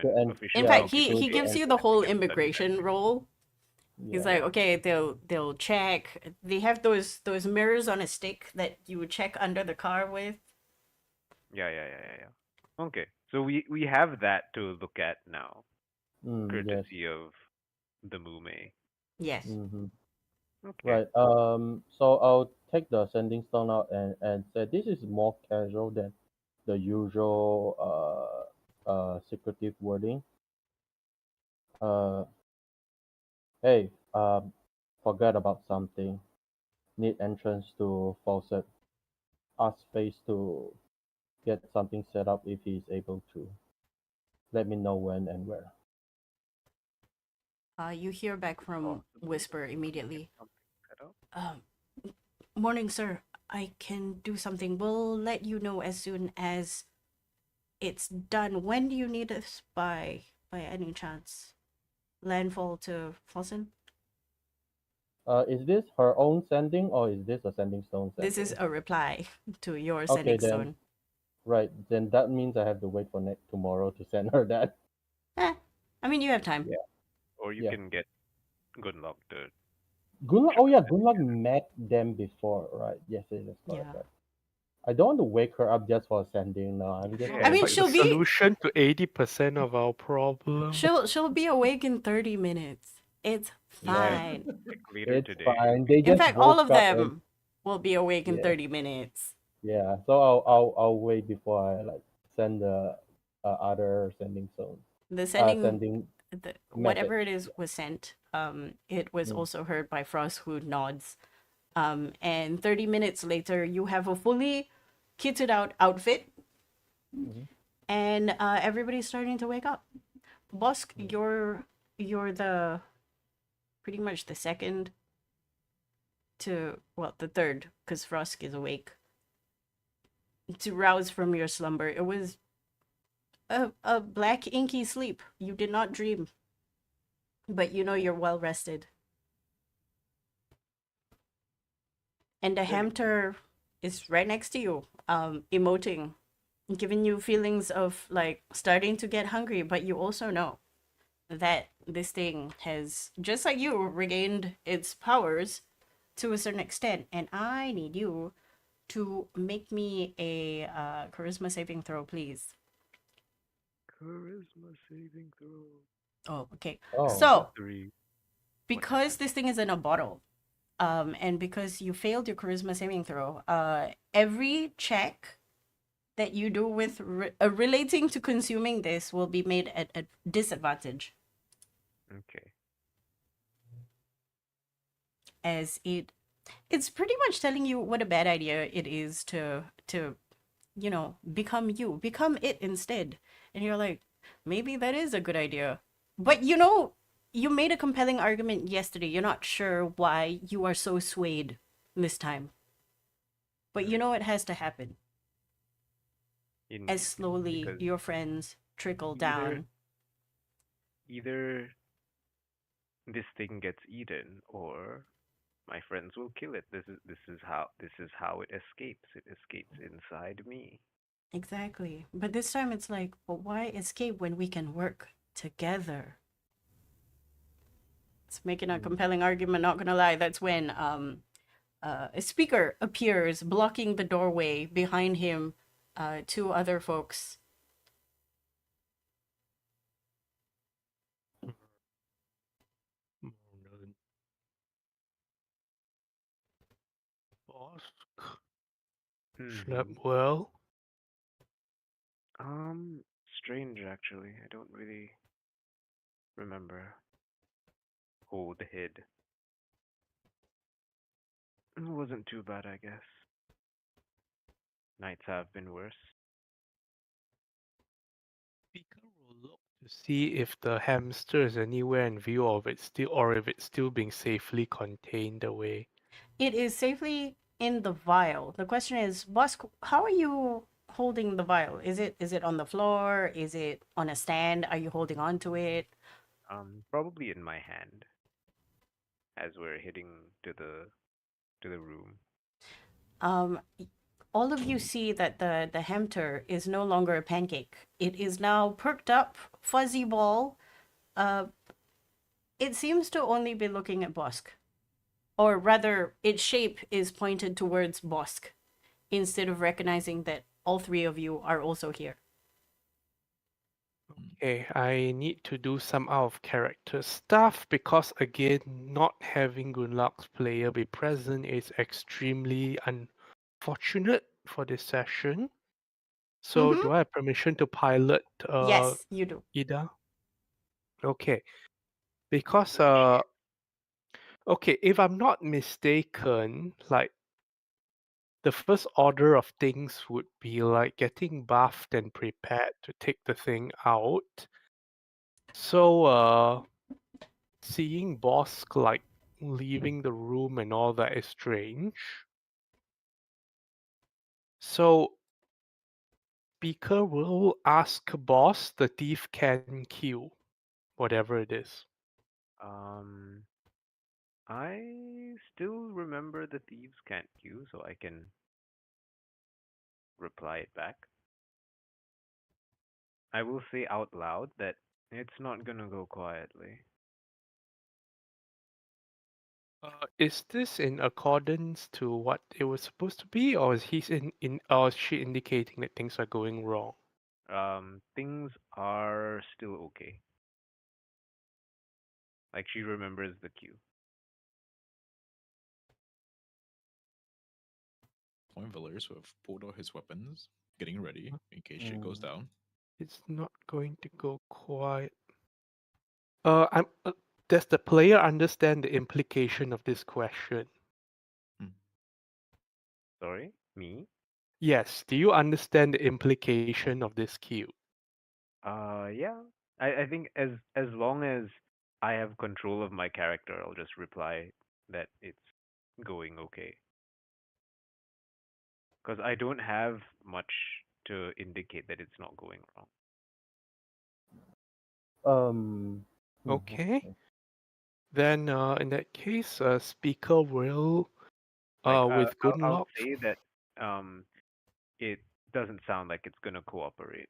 S4: To end.
S1: In
S2: official
S4: Yeah.
S1: fact, he
S4: To
S2: documentation
S1: gives
S4: end.
S1: you the
S2: and we
S1: whole
S2: can send it back
S1: immigration
S2: to you.
S1: role. He's
S4: Yeah.
S1: like,
S2: Yeah.
S1: okay, they'll check. They have those mirrors on a stick that you would check under the car with.
S2: Yeah. Okay. So we have that to look at now,
S4: Yes.
S2: courtesy of the Mume.
S1: Yes.
S4: Mm-hmm.
S2: Okay.
S4: Right. So I'll take the sending stone out and say this is more casual than the usual secretive wording. Uh, hey, forget about something. Need entrance to faucet. Ask Face to get something set up if he's able to. Let me know when and where.
S1: You hear back from
S2: Possible
S1: Whisper
S2: we can get
S1: immediately.
S2: something set up.
S1: Um, Morning, sir. I can do something. We'll let you know as soon as it's done. When do you need us by any chance? Landfall to Fossen?
S4: Is this her own sending or is this a sending stone
S1: This is
S4: sending?
S1: a reply to your
S4: Okay,
S1: sending
S4: then.
S1: stone.
S4: Right. Then that means I have to wait for next tomorrow to send her that.
S1: Eh, I mean, you have time.
S4: Yeah.
S2: Or you
S4: Yeah.
S2: can get good luck to
S4: Gunlock.
S2: chip
S4: Oh
S2: and
S4: yeah,
S2: send
S4: Gunlock
S2: together.
S4: met them before, right? Yes, yes, yes, correct,
S1: Yeah.
S4: correct. I don't want to wake her up just for sending. No, I'm just
S1: I
S2: Yeah,
S4: gonna
S1: mean,
S3: Like
S4: do
S3: the
S4: it.
S3: solution to 80% of our problem.
S1: she'll be awake in 30 minutes. It's
S4: Right.
S1: fine.
S2: like later
S4: It's
S2: today.
S4: fine. They
S1: In
S4: just
S1: fact, all
S4: woke
S1: of
S4: up and
S1: them will be awake in
S4: yeah,
S1: 30 minutes.
S4: yeah. So I'll wait before I like send the other sending zone.
S1: The sending
S4: Sending
S1: whatever it
S4: message.
S1: is was sent. It was
S4: Mm,
S1: also heard by Frost, who nods. And 30 minutes later, you have a fully kitted out outfit,
S4: mhm,
S1: and everybody's starting to wake up. Bosk,
S4: mm,
S1: you're the pretty much the second to, well, the third, because Frost is awake, to rouse from your slumber. It was a black inky sleep. You did not dream, but you know you're well rested. And the
S2: Really?
S1: hamter is right next to you, emoting, giving you feelings of like starting to get hungry, but you also know that this thing has, just like you, regained its powers to a certain extent, and I need you to make me a charisma saving throw, please.
S2: Charisma saving throw.
S1: Oh, okay.
S4: Oh,
S2: It's a
S1: So,
S2: 3. What
S1: because
S2: happened?
S1: this thing is in a bottle, And because you failed your charisma saving throw, every check that you do with relating to consuming this will be made at a disadvantage,
S2: Okay.
S1: as it's pretty much telling you what a bad idea it is to become become it instead. And you're like, maybe that is a good idea. But you made a compelling argument yesterday. You're not sure why you are so swayed this time. But
S2: Hmm.
S1: it has to happen as
S2: Indeed.
S1: slowly
S2: Because
S1: your friends trickle
S2: either
S1: down.
S2: either this thing gets eaten or my friends will kill it. This is how it escapes. It escapes inside me.
S1: Exactly. But this time it's like, well, why escape when we can work together? It's making a compelling argument, not gonna lie. That's when a speaker appears, blocking the doorway behind him, two other folks.
S3: Boss,
S2: Hmm.
S3: slept well.
S2: Strange actually. I don't really remember. Hold head. It wasn't too bad, I guess. Nights have been worse.
S3: Speaker will look to see if the hamster is anywhere in view of it still, or if it's still being safely contained away.
S1: It is safely in the vial. The question is, boss, how are you holding the vial? Is it on the floor? Is it on a stand? Are you holding on to it?
S2: Probably in my hand as we're heading to the room.
S1: Um, all of you see that the hambter is no longer a pancake. It is now perked up, fuzzy ball. Uh, it seems to only be looking at Bosk, or rather, its shape is pointed towards Bosk, instead of recognizing that all three of you are also here.
S3: Okay, I need to do some out of character stuff because again, not having Gunlock's player be present is extremely unfortunate for this session. So
S1: Mm-hmm.
S3: do I have permission to pilot
S1: Yes, you do.
S3: Ida? Okay. Because
S2: Appreciate.
S3: okay, if I'm not mistaken, like the first order of things would be like getting buffed and prepared to take the thing out. So seeing Bosk like leaving the room and all that is strange. So Beaker will ask Boss the thief can kill, whatever it is.
S2: Um, I still remember the thieves can't queue, so I can reply it back. I will say out loud that it's not gonna go quietly.
S3: Is this in accordance to what it was supposed to be, or is or is she indicating that things are going wrong?
S2: Things are still okay. Like she remembers the queue.
S5: Point Valerius who have pulled out his weapons, getting ready in case shit goes down.
S3: It's not going to go quiet. I'm. Does the player understand the implication of this question?
S5: Hmm.
S2: Sorry, me?
S3: Yes. Do you understand the implication of this cue?
S2: Yeah. I think as long as I have control of my character, I'll just reply that it's going okay. Because I don't have much to indicate that it's not going wrong.
S3: Okay. Then, in that case, speaker will,
S2: Like
S3: with
S2: I'll
S3: Gunlock.
S2: say that um it doesn't sound like it's gonna cooperate.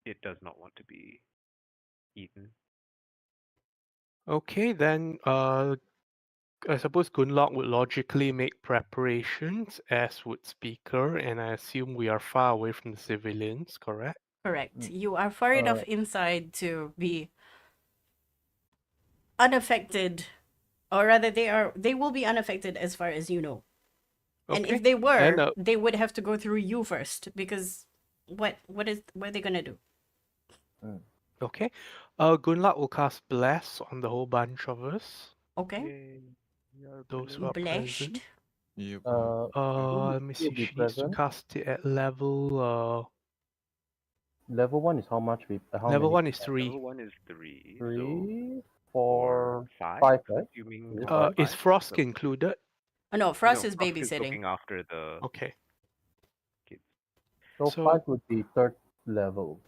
S2: It does not want to be eaten.
S3: Okay, then, I suppose Gunlock would logically make preparations, as would speaker, and I assume we are far away from the civilians, correct?
S1: Correct. You are far enough inside to be unaffected or rather, they will be unaffected as far as you know. And
S3: Okay.
S1: if they were,
S3: And
S1: they would have to go through you first because what are they gonna do?
S3: okay. Gunlap will cast Bless on the whole bunch of us.
S1: Okay,
S2: Yay. We are
S3: Those who are
S1: blessed.
S3: present.
S5: Yep.
S3: Let me see.
S4: be
S3: She needs to
S4: present.
S3: cast it at level.
S4: Level 1 is how much? How
S3: Level
S4: many?
S3: 1 is
S2: Level
S3: 3.
S2: 1 is 3, so
S4: 3,
S2: or
S4: 4,
S2: 5,
S4: 5, right?
S2: assuming
S4: Is it
S2: level
S4: 5?
S3: Is
S2: 5.
S3: Frost
S2: Level
S3: included?
S1: Oh no,
S2: No,
S1: Frost is
S2: Frost is
S1: babysitting.
S2: looking after the
S3: Okay.
S2: kids.
S4: So,
S3: So
S4: 5 would be third level.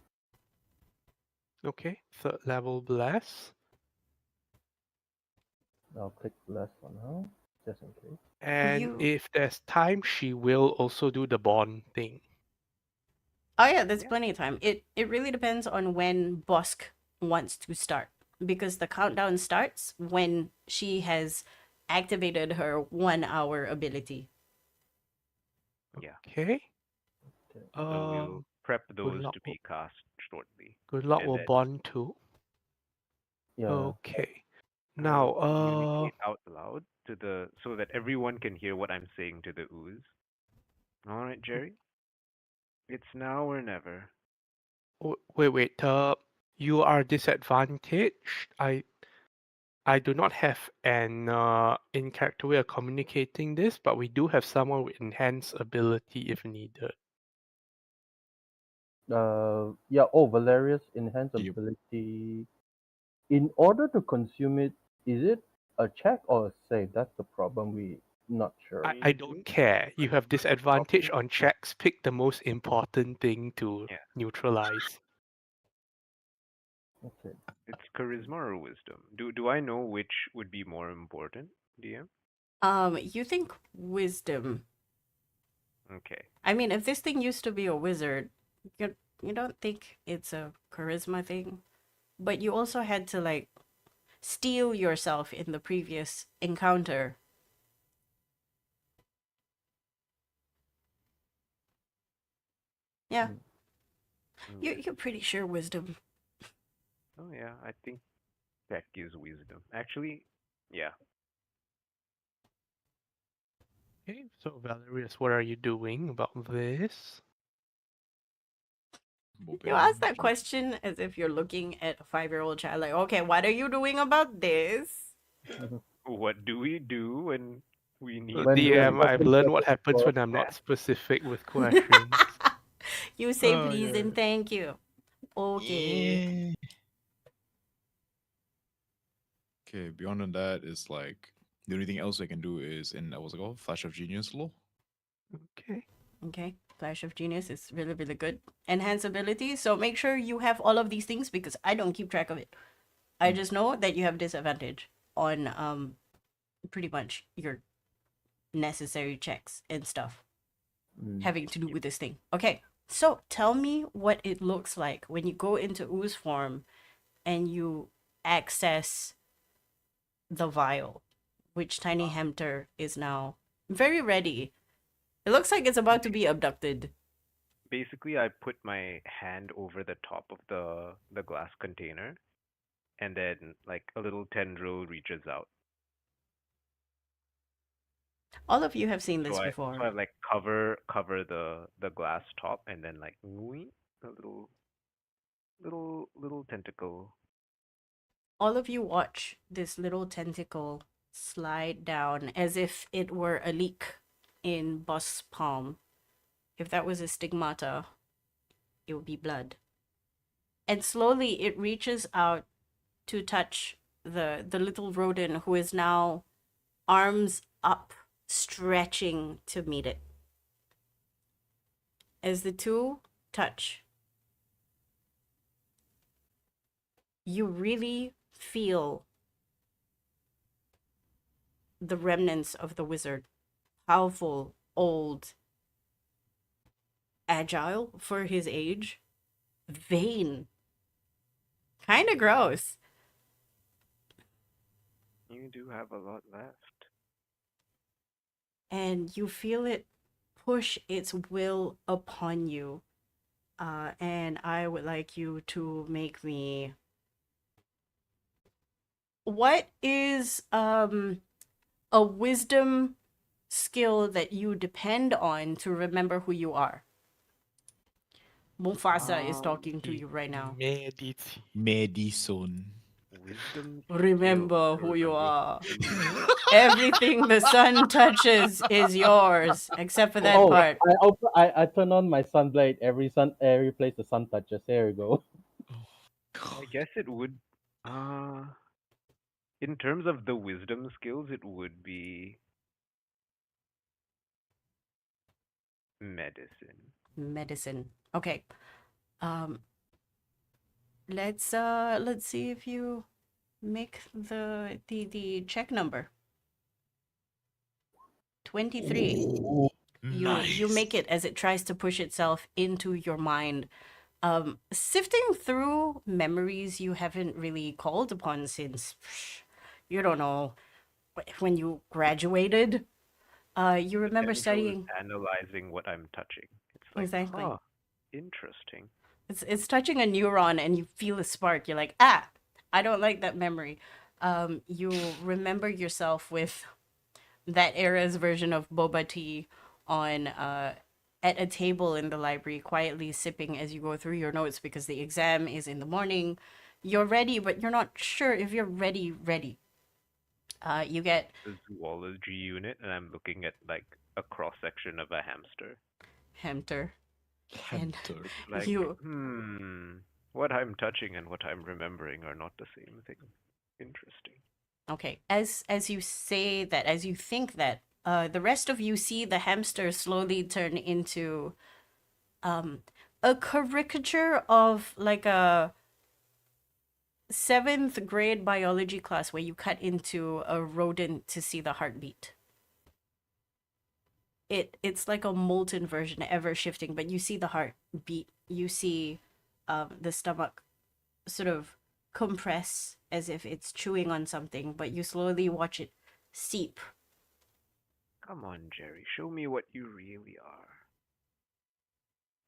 S3: okay, third level Bless.
S4: I'll click less for now, just in case.
S3: And
S1: You.
S3: if there's time, she will also do the bond thing.
S1: Oh yeah, there's
S2: Yeah.
S1: plenty of time. It really depends on when Bosk wants to start because the countdown starts when she has activated her 1 hour ability.
S2: Yeah.
S3: Okay.
S2: So we'll prep those
S3: Gunlap
S2: to be cast shortly.
S3: Gunlap
S2: And
S3: will
S2: then
S3: bond too.
S4: Yeah.
S3: Okay.
S2: I
S3: Now,
S2: will communicate out loud to so that everyone can hear what I'm saying to the ooze. All right, Jerry. It's now or never.
S3: wait. You are disadvantaged. I do not have an in character way of communicating this, but we do have someone with enhanced ability if needed.
S4: Yeah. Oh, Valerius enhance
S5: Yep.
S4: ability. In order to consume it, is it a check or a save? That's the problem. We not sure.
S3: I don't care. You have disadvantage
S2: Probably.
S3: on checks. Pick the most important thing to
S2: Yeah.
S3: neutralize.
S4: Okay.
S2: It's charisma or wisdom. Do I know which would be more important, DM?
S1: You think wisdom.
S2: Okay.
S1: I mean, if this thing used to be a wizard, you don't think it's a charisma thing, but you also had to like steel yourself in the previous encounter. Yeah, you're pretty sure wisdom.
S2: Oh yeah, I think that gives wisdom. Actually, yeah.
S3: Okay, so Valerius, what are you doing about this?
S1: You ask that question as if you're looking at a 5-year-old child, like, okay, what are you doing about this?
S2: What do we do when we need
S4: When we have
S3: DM, I've
S4: certain
S3: learned what
S4: questions
S3: happens
S4: for
S3: when I'm not specific with questions.
S1: You say
S5: Oh,
S1: please
S5: yeah.
S1: and thank you. Okay.
S5: Okay, beyond that is like the only thing else I can do is in what's it called? Flash of Genius law.
S3: Okay.
S1: Okay. Flash of Genius is really, really good. Enhance ability. So make sure you have all of these things because I don't keep track of it. I just know that you have disadvantage on pretty much your necessary checks and stuff having to do with this thing. Okay. So tell me what it looks like when you go into ooze form and you access the vial, which Tiny Hambter is now very ready. It looks like it's about to be abducted.
S2: Basically, I put my hand over the top of the glass container, and then like a little tendril reaches out.
S1: All of you have seen
S2: So
S1: this
S2: I
S1: before.
S2: like cover the glass top, and then like a little tentacle.
S1: All of you watch this little tentacle slide down as if it were a leak in Boss's palm. If that was a stigmata, it would be blood. And slowly it reaches out to touch the little rodent who is now arms up, stretching to meet it. As the two touch, you really feel the remnants of the wizard. Powerful, old, agile for his age, vain. Kind of gross.
S2: You do have a lot left.
S1: And you feel it push its will upon you. And I would like you to make me what is a wisdom skill that you depend on to remember who you are? Mufasa is talking to you right now.
S3: Meditate.
S5: Medicine.
S2: Wisdom skill
S1: Remember
S2: to
S1: who you
S2: remember
S1: are.
S2: who you are.
S1: Everything the sun touches is yours, except for that
S4: Oh,
S1: part.
S4: I turn on my sunblade every place the sun touches. There we go.
S2: I guess it would. Uh, in terms of the wisdom skills, it would be medicine.
S1: Medicine. Okay. Um, let's see if you make the check number. 23. You
S5: Nice.
S1: make it as it tries to push itself into your mind. Sifting through memories you haven't really called upon since you don't know when you graduated. You
S2: The
S1: remember
S2: tendril is
S1: studying
S2: analyzing what I'm touching. It's like,
S1: exactly.
S2: huh, interesting.
S1: It's touching a neuron and you feel a spark. You're like, ah, I don't like that memory. You remember yourself with that era's version of boba tea on at a table in the library, quietly sipping as you go through your notes because the exam is in the morning. You're ready, but you're not sure if you're ready. You get
S2: The zoology unit, and I'm looking at like a cross section of a hamster.
S1: hambter, and
S5: Hambter.
S2: Like,
S1: you
S2: what I'm touching and what I'm remembering are not the same thing. Interesting.
S1: okay. As you say that, as you think that, the rest of you see the hamster slowly turn into a caricature of like a seventh grade biology class where you cut into a rodent to see the heartbeat. It's like a molten version, ever shifting, but you see the heart beat. You see the stomach sort of compress as if it's chewing on something, but you slowly watch it seep.
S2: Come on, Jerry, show me what you really are.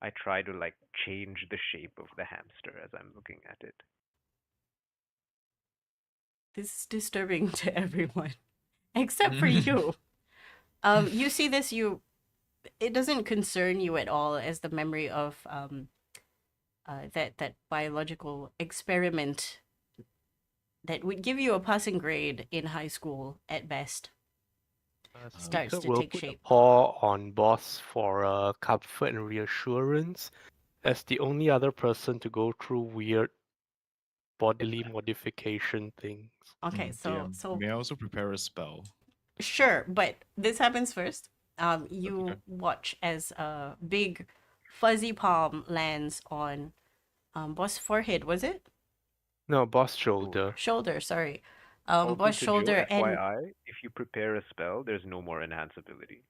S2: I try to like change the shape of the hamster as I'm looking at it.
S1: This is disturbing to everyone except for you. You see this, it doesn't concern you at all as the memory of that biological experiment that would give you a passing grade in high school at best starts
S3: Speaker
S1: to
S3: will
S1: take
S3: put a
S1: shape.
S3: paw on Boss for comfort and reassurance, as the only other person to go through weird bodily modification things.
S1: Okay,
S5: DM,
S1: so
S5: may I also prepare a spell?
S1: sure, but this happens first.
S5: That's okay.
S1: You watch as a big fuzzy palm lands on boss forehead, was it?
S3: No, Boss
S2: Ooh.
S3: shoulder.
S1: Shoulder, sorry.
S2: Also,
S1: Boss
S2: to Joe,
S1: shoulder and
S2: FYI, if you prepare a spell, there's no more enhanceability.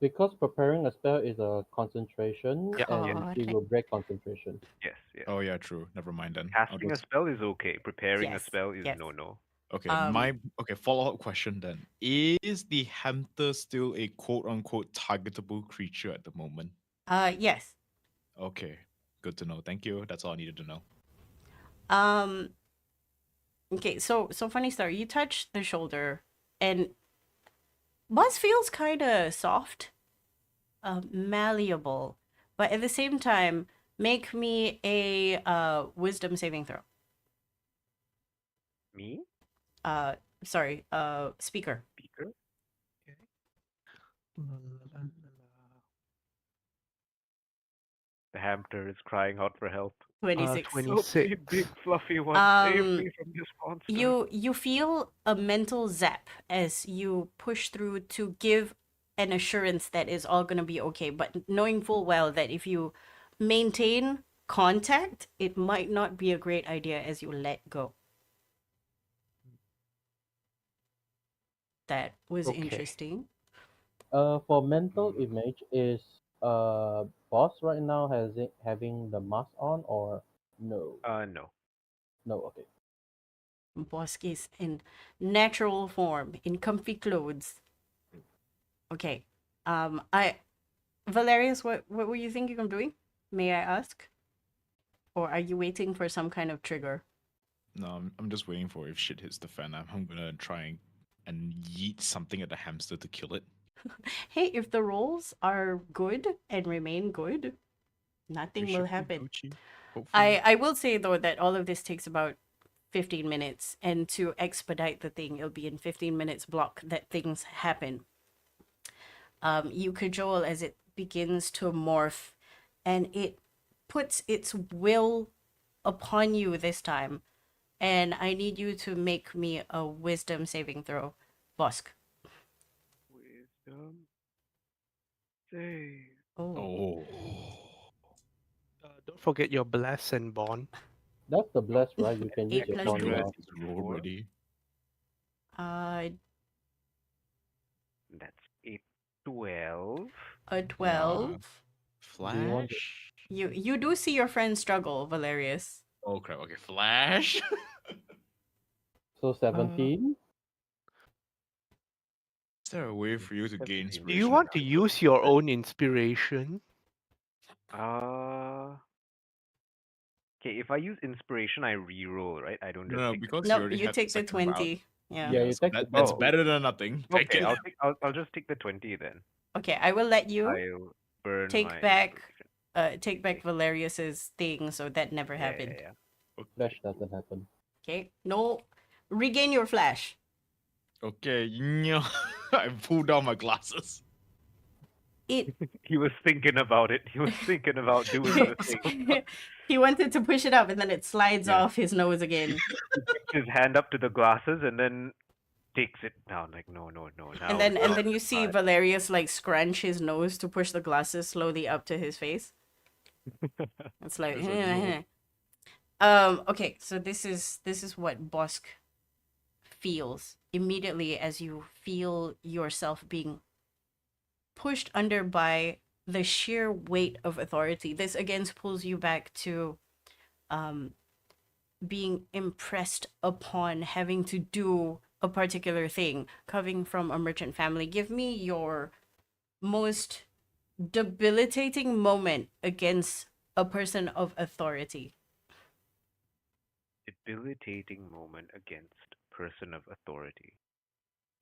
S4: Because preparing a spell is a concentration,
S3: Yeah.
S4: and it will break concentration.
S2: Yes, yes.
S5: Oh yeah, true. Never mind then. I'll
S2: Casting a
S5: just
S2: spell is okay. Preparing a
S1: yes,
S2: spell is
S1: yes.
S2: no.
S5: okay.
S1: Um,
S5: Follow-up question then. Is the hamster still a quote unquote targetable creature at the moment?
S1: yes.
S5: Okay. Good to know. Thank you. That's all I needed to know.
S1: Um, okay, so funny story. You touch the shoulder, and Buzz feels kind of soft, malleable, but at the same time, make me a wisdom saving throw.
S2: Me?
S1: Uh, sorry, speaker.
S2: Speaker? The hamster is crying out for help.
S1: 26.
S3: 26.
S2: Help me, big fluffy one. Save me from this monster.
S1: You feel a mental zap as you push through to give an assurance that is all going to be okay, but knowing full well that if you maintain contact, it might not be a great idea as you let go. That was
S3: Okay.
S1: interesting.
S4: For mental image, is boss right now having the mask on or no?
S2: No.
S4: No, okay.
S1: Bosque is in natural form, in comfy clothes. Okay. Valerius, what were you thinking of doing? May I ask? Or are you waiting for some kind of trigger?
S5: No, I'm just waiting for if shit hits the fan. I'm gonna try and yeet something at the hamster to kill it.
S1: Hey, if the rolls are good and remain good,
S5: We
S1: nothing will
S5: should be
S1: happen.
S5: Gucci, hopefully.
S1: I will say though that all of this takes about 15 minutes, and to expedite the thing, it'll be in 15 minutes block that things happen. You cajole as it begins to morph, and it puts its will upon you this time. And I need you to make me a wisdom saving throw, Bosk.
S2: Wisdom save.
S1: Oh,
S5: Oh.
S3: Don't forget your bless and bond.
S4: That's the
S2: Oh,
S4: bless, right? You can use
S1: eight
S4: your
S1: plus
S5: He
S4: bond
S1: two.
S5: has
S4: now.
S5: his roll
S2: 4.
S5: ready.
S1: Uh,
S2: That's a 12.
S1: a
S5: Uh,
S1: 12.
S4: Do you want to?
S5: Flash.
S1: You do see your friend struggle, Valerius.
S5: Oh crap! Okay, flash.
S4: So
S3: Uh,
S4: 17?
S5: Is there a way for you to gain
S2: 17.
S3: do you
S5: inspiration
S3: want to
S5: without
S3: use your own inspiration?
S2: Uh, okay, if I use inspiration, I re-roll, right? I don't
S5: No,
S2: just
S5: no,
S2: take the
S5: because you
S1: Nope,
S5: already
S1: you
S5: had the
S1: take the
S5: second bout.
S1: 20. Yeah.
S4: Yeah,
S5: Yeah,
S4: you
S5: so
S4: take the
S5: that's
S4: 20.
S2: Oh,
S5: better than nothing. Take
S2: okay.
S5: it.
S2: I'll just take the 20 then.
S1: Okay, I will let you
S2: I'll burn
S1: take
S2: my
S1: back
S2: inspiration.
S1: take back
S2: Okay.
S1: Valerius's thing so that never
S2: Yeah, yeah,
S1: happened.
S2: yeah.
S4: Flash doesn't happen.
S1: Okay? No, regain your flash.
S5: Okay, I pulled down my glasses.
S1: It
S2: He was thinking about it. He was thinking about doing the thing.
S1: he wanted to push it up and then it slides
S2: Yeah.
S1: off his nose again.
S2: He puts his hand up to the glasses and then takes it down. Like, no, no, no.
S1: And
S2: Now,
S1: then
S2: now
S1: you
S2: it's
S1: see
S2: fine.
S1: Valerius like scrunch his nose to push the glasses slowly up to his face. It's like
S5: It's like, no.
S1: okay, so this is what Bosk feels immediately as you feel yourself being pushed under by the sheer weight of authority. This again pulls you back to um, being impressed upon having to do a particular thing. Coming from a merchant family, give me your most debilitating moment against a person of authority.
S2: Debilitating moment against person of authority.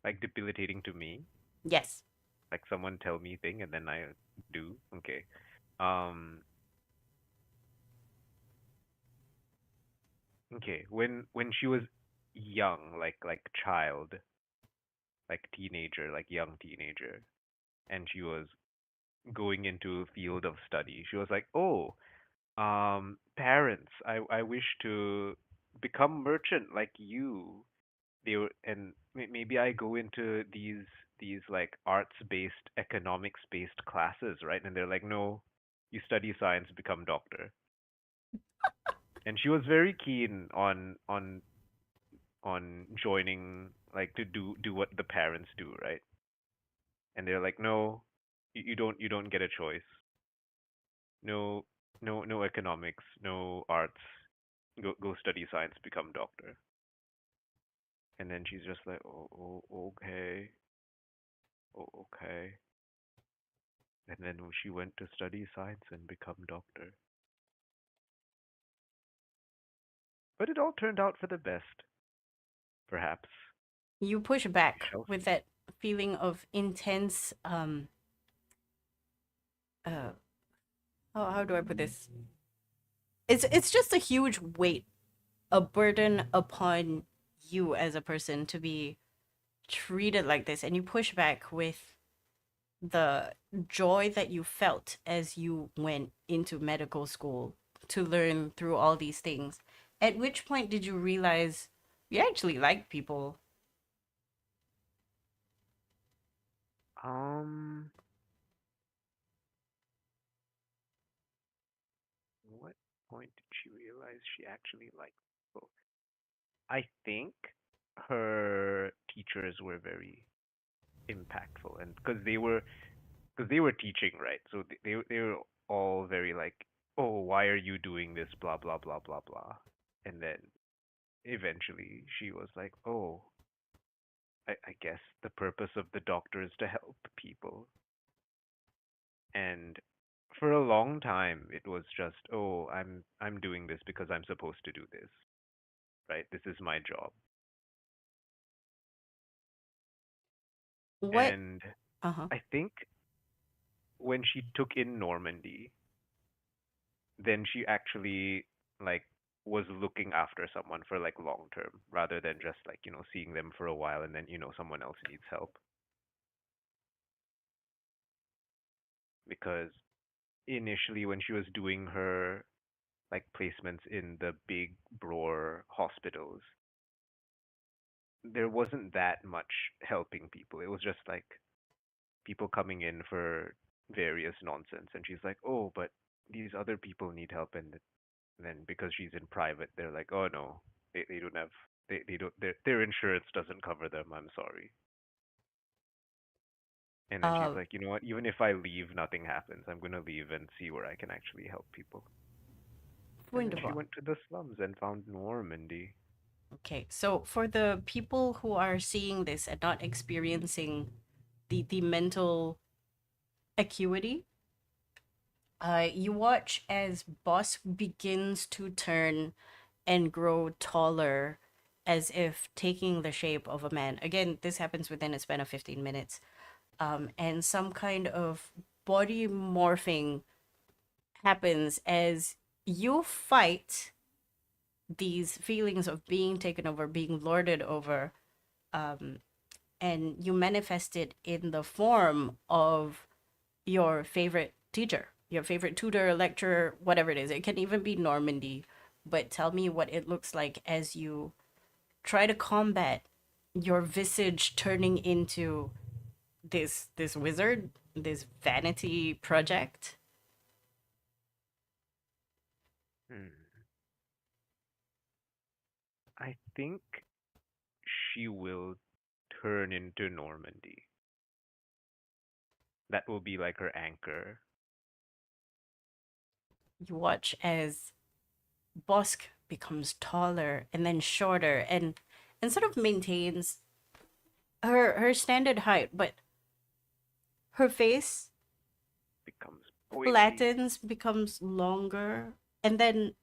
S2: Like debilitating to me.
S1: Yes.
S2: Like someone tell me thing and then I do. Okay. Um. Okay. When she was young, like child, like teenager, like young teenager, and she was going into a field of study. She was like, "Oh, parents, I wish to become merchant like you." They were, and maybe I go into these like arts-based, economics-based classes, right? And they're like, "No, you study science, become doctor." And she was very keen on joining, like to do what the parents do, right? And they're like, "No, you don't get a choice. No, no economics, no arts. Go study science, become doctor." And then she's just like, "Oh, okay, okay." And then she went to study science and become doctor. But it all turned out for the best, perhaps.
S1: You push
S2: We
S1: back
S2: shall
S1: with
S2: see.
S1: that feeling of intense uh how do I put this? It's just a huge weight, a burden upon you as a person to be treated like this, and you push back with the joy that you felt as you went into medical school to learn through all these things. At which point did you realize you actually like people?
S2: Um, what point did she realize she actually liked people? I think her teachers were very impactful, and because they were teaching, right? So they were all very like, "Oh, why are you doing this? Blah blah blah blah blah." And then eventually she was like, "Oh, I guess the purpose of the doctor is to help people." And for a long time, it was just, "Oh, I'm doing this because I'm supposed to do this." right? This is my job.
S1: What?
S2: And
S1: Uh-huh.
S2: I think when she took in Normandy, then she actually like was looking after someone for like long term rather than just like, seeing them for a while and then, someone else needs help. Because initially when she was doing her like placements in the big broer hospitals, there wasn't that much helping people. It was just like people coming in for various nonsense, and she's like, "Oh, but these other people need help," and then because she's in private, they're like, "Oh no, they don't have they don't their insurance doesn't cover them. I'm sorry." And then she's
S1: Uh,
S2: like, "You know what? Even if I leave, nothing happens. I'm gonna leave and see where I can actually help people." And then she
S1: Wonderful.
S2: went to the slums and found Normandy.
S1: Okay, so for the people who are seeing this and not experiencing the mental acuity, you watch as Boss begins to turn and grow taller as if taking the shape of a man. Again, this happens within a span of 15 minutes. And some kind of body morphing happens as you fight these feelings of being taken over, being lorded over, um, and you manifest it in the form of your favorite teacher, your favorite tutor, lecturer, whatever it is. It can even be Normandy, but tell me what it looks like as you try to combat your visage turning into this wizard, this vanity project.
S2: Hmm. I think she will turn into Normandy. That will be like her anchor.
S1: You watch as Bosk becomes taller and then shorter and sort of maintains her standard height, but her face
S2: Becomes pointy.
S1: flattens, becomes longer, and then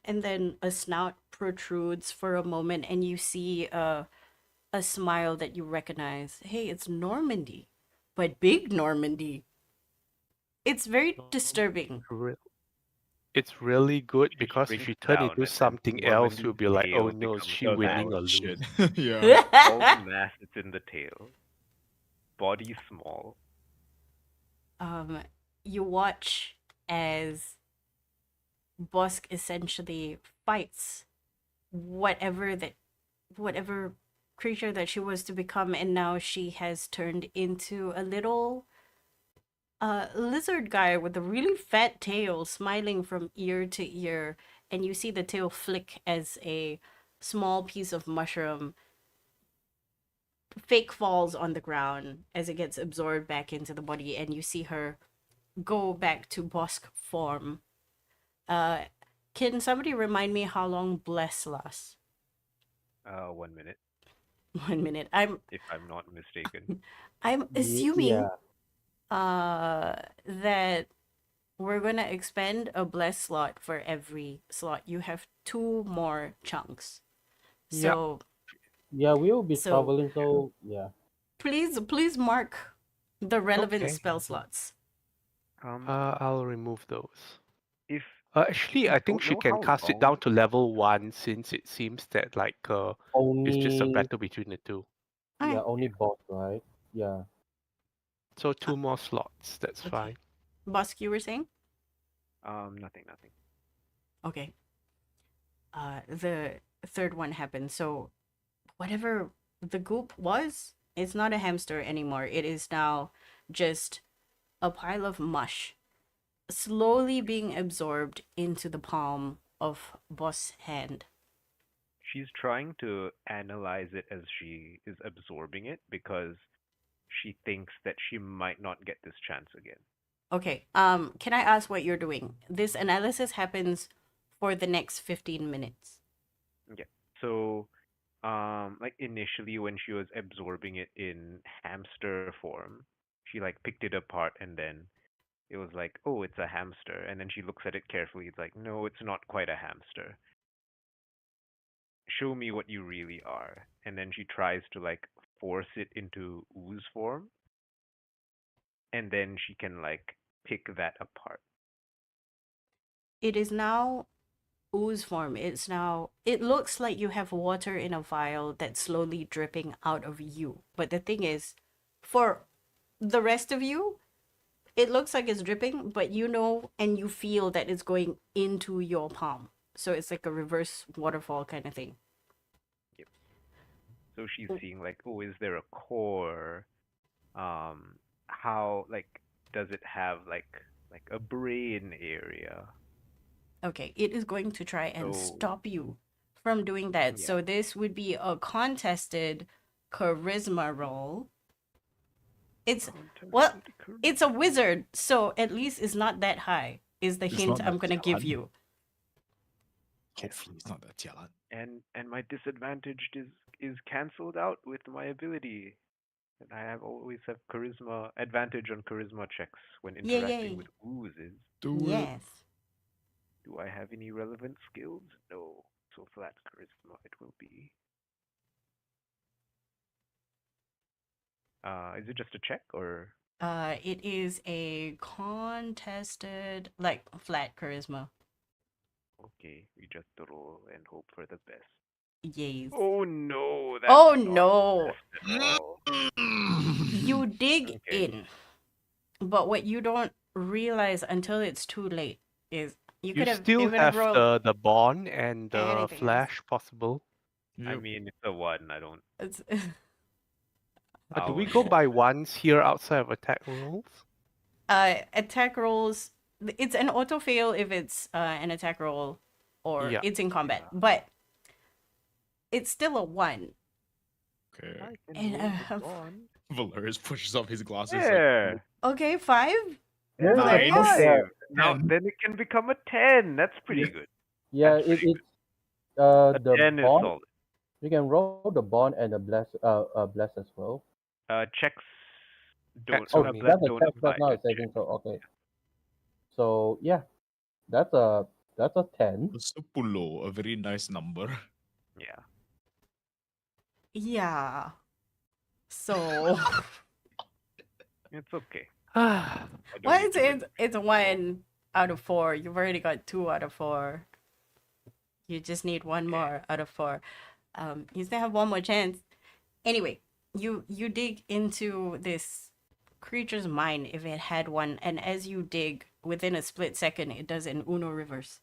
S1: a snout protrudes for a moment, and you see a smile that you recognize. Hey, it's Normandy, but big Normandy. It's very disturbing.
S3: Re- It's really good
S2: She
S3: because if
S2: shrinks
S3: you turn
S2: down,
S3: into
S2: and then
S3: something else, you'll
S2: Normandy's
S3: be like, oh
S2: tail
S3: no, is
S2: becomes
S3: she
S5: Oh, that
S3: winning
S2: massive.
S3: or
S5: shit.
S3: losing?
S5: Yeah.
S2: All the mass is in the tail. Body small.
S1: um, you watch as Bosk essentially fights whatever that whatever creature that she was to become, and now she has turned into a little lizard guy with a really fat tail, smiling from ear to ear, and you see the tail flick as a small piece of mushroom fake falls on the ground as it gets absorbed back into the body, and you see her go back to Bosk form. Uh, can somebody remind me how long Bless lasts?
S2: 1 minute,
S1: 1 minute. I'm
S2: if I'm not mistaken.
S1: I'm
S4: Yeah.
S1: assuming that we're gonna expend a bless slot for every slot. You have two more chunks.
S3: Yeah.
S1: So
S4: Yeah, we will be
S1: so
S4: traveling, so yeah.
S1: please mark the relevant
S3: Okay.
S1: spell slots.
S2: Um,
S3: I'll remove those.
S2: if
S3: Actually,
S2: we
S3: I think
S2: don't
S3: she
S2: know
S3: can
S2: how
S3: cast it down
S2: long,
S3: to level 1 since it seems that it's just a
S4: Only
S3: battle between the two.
S4: yeah,
S1: Alright,
S4: only boss, right? Yeah.
S3: So
S1: uh,
S3: two more slots. That's
S1: okay.
S3: fine.
S1: Bosk, you were saying?
S2: nothing.
S1: Okay. The third one happened. So whatever the goop was, it's not a hamster anymore. It is now just a pile of mush slowly being absorbed into the palm of Boss' hand.
S2: She's trying to analyze it as she is absorbing it because she thinks that she might not get this chance again.
S1: Okay, can I ask what you're doing? This analysis happens for the next 15 minutes.
S2: Okay. So, like initially when she was absorbing it in hamster form, she like picked it apart and then it was like, oh, it's a hamster. And then she looks at it carefully. It's like, no, it's not quite a hamster. show me what you really are. And then she tries to like force it into ooze form, and then she can like pick that apart.
S1: It is now ooze form. It looks like you have water in a vial that's slowly dripping out of you. But the thing is, for the rest of you, it looks like it's dripping, but you know and you feel that it's going into your palm. So it's like a reverse waterfall kind of thing.
S2: Yep. So she's seeing like, oh, is there a core? How like does it have like a brain area?
S1: Okay, it is going to try and
S2: So
S1: stop you from doing that.
S2: yeah,
S1: So this would be a contested charisma roll. It's well,
S2: contested
S1: it's a
S2: charisma.
S1: wizard, so at least it's not that high. Is the
S5: It's
S1: hint
S5: not
S1: I'm
S5: that
S1: gonna give
S5: jialat.
S1: you.
S5: Hopefully, it's not that jialat.
S2: And my disadvantage is cancelled out with my ability. And I have always have charisma advantage on charisma checks when
S1: Yay,
S2: interacting
S1: yay.
S2: with oozes.
S5: Do it.
S1: Yes.
S2: Do I have any relevant skills? No. So flat charisma it will be. Is it just a check or
S1: It is a contested, like, flat charisma.
S2: okay? We just roll and hope for the best.
S1: Yes.
S2: Oh no, that's
S1: Oh
S2: not
S1: no!
S2: the best at all.
S1: You dig
S2: Okay.
S1: in, but what you don't realize until it's too late is you
S3: You
S1: could have
S3: still
S1: even have
S3: have
S1: rolled
S3: the bond and the
S1: anything else.
S3: flash possible.
S2: I
S5: Yep.
S2: mean, it's a one. I don't.
S1: It's,
S3: Do we
S2: I'll
S3: go
S2: roll
S3: by
S2: it.
S3: ones here outside of attack rolls?
S1: attack rolls. It's an auto fail if it's an attack roll or
S3: Yeah.
S1: it's in combat,
S2: Yeah.
S1: but it's still a one.
S5: Okay.
S2: I can
S1: And
S2: roll the one.
S5: Valerius pushes up his glasses.
S2: Yeah.
S1: Okay, 5.
S4: Yeah,
S2: It's a
S1: Valerius?
S5: Nice.
S4: Yeah,
S2: five. Now
S5: 10.
S2: then it can become a 10. That's pretty
S5: Yeah.
S2: good.
S4: yeah.
S2: That's pretty
S4: It's
S2: good. A
S4: the
S2: 10 is
S4: bond.
S2: solid.
S4: You can roll the bond and the bless as well.
S2: Checks don't.
S3: Checks
S4: Oh,
S3: only.
S2: Bless
S4: that's a
S2: don't
S4: check.
S2: apply
S4: That's not
S2: to
S4: a saving
S2: checks.
S4: throw. Okay. So yeah, that's a 10.
S5: It's a pulo, a very nice number.
S2: Yeah.
S1: Yeah. So
S2: It's okay.
S3: Ah,
S2: I don't
S1: well,
S2: need to win.
S1: it's a 1 out of 4. You've already got 2 out of 4. You just need one more out of 4. You still have one more chance. Anyway, you dig into this creature's mind if it had one, and as you dig, within a split second, it does an Uno reverse.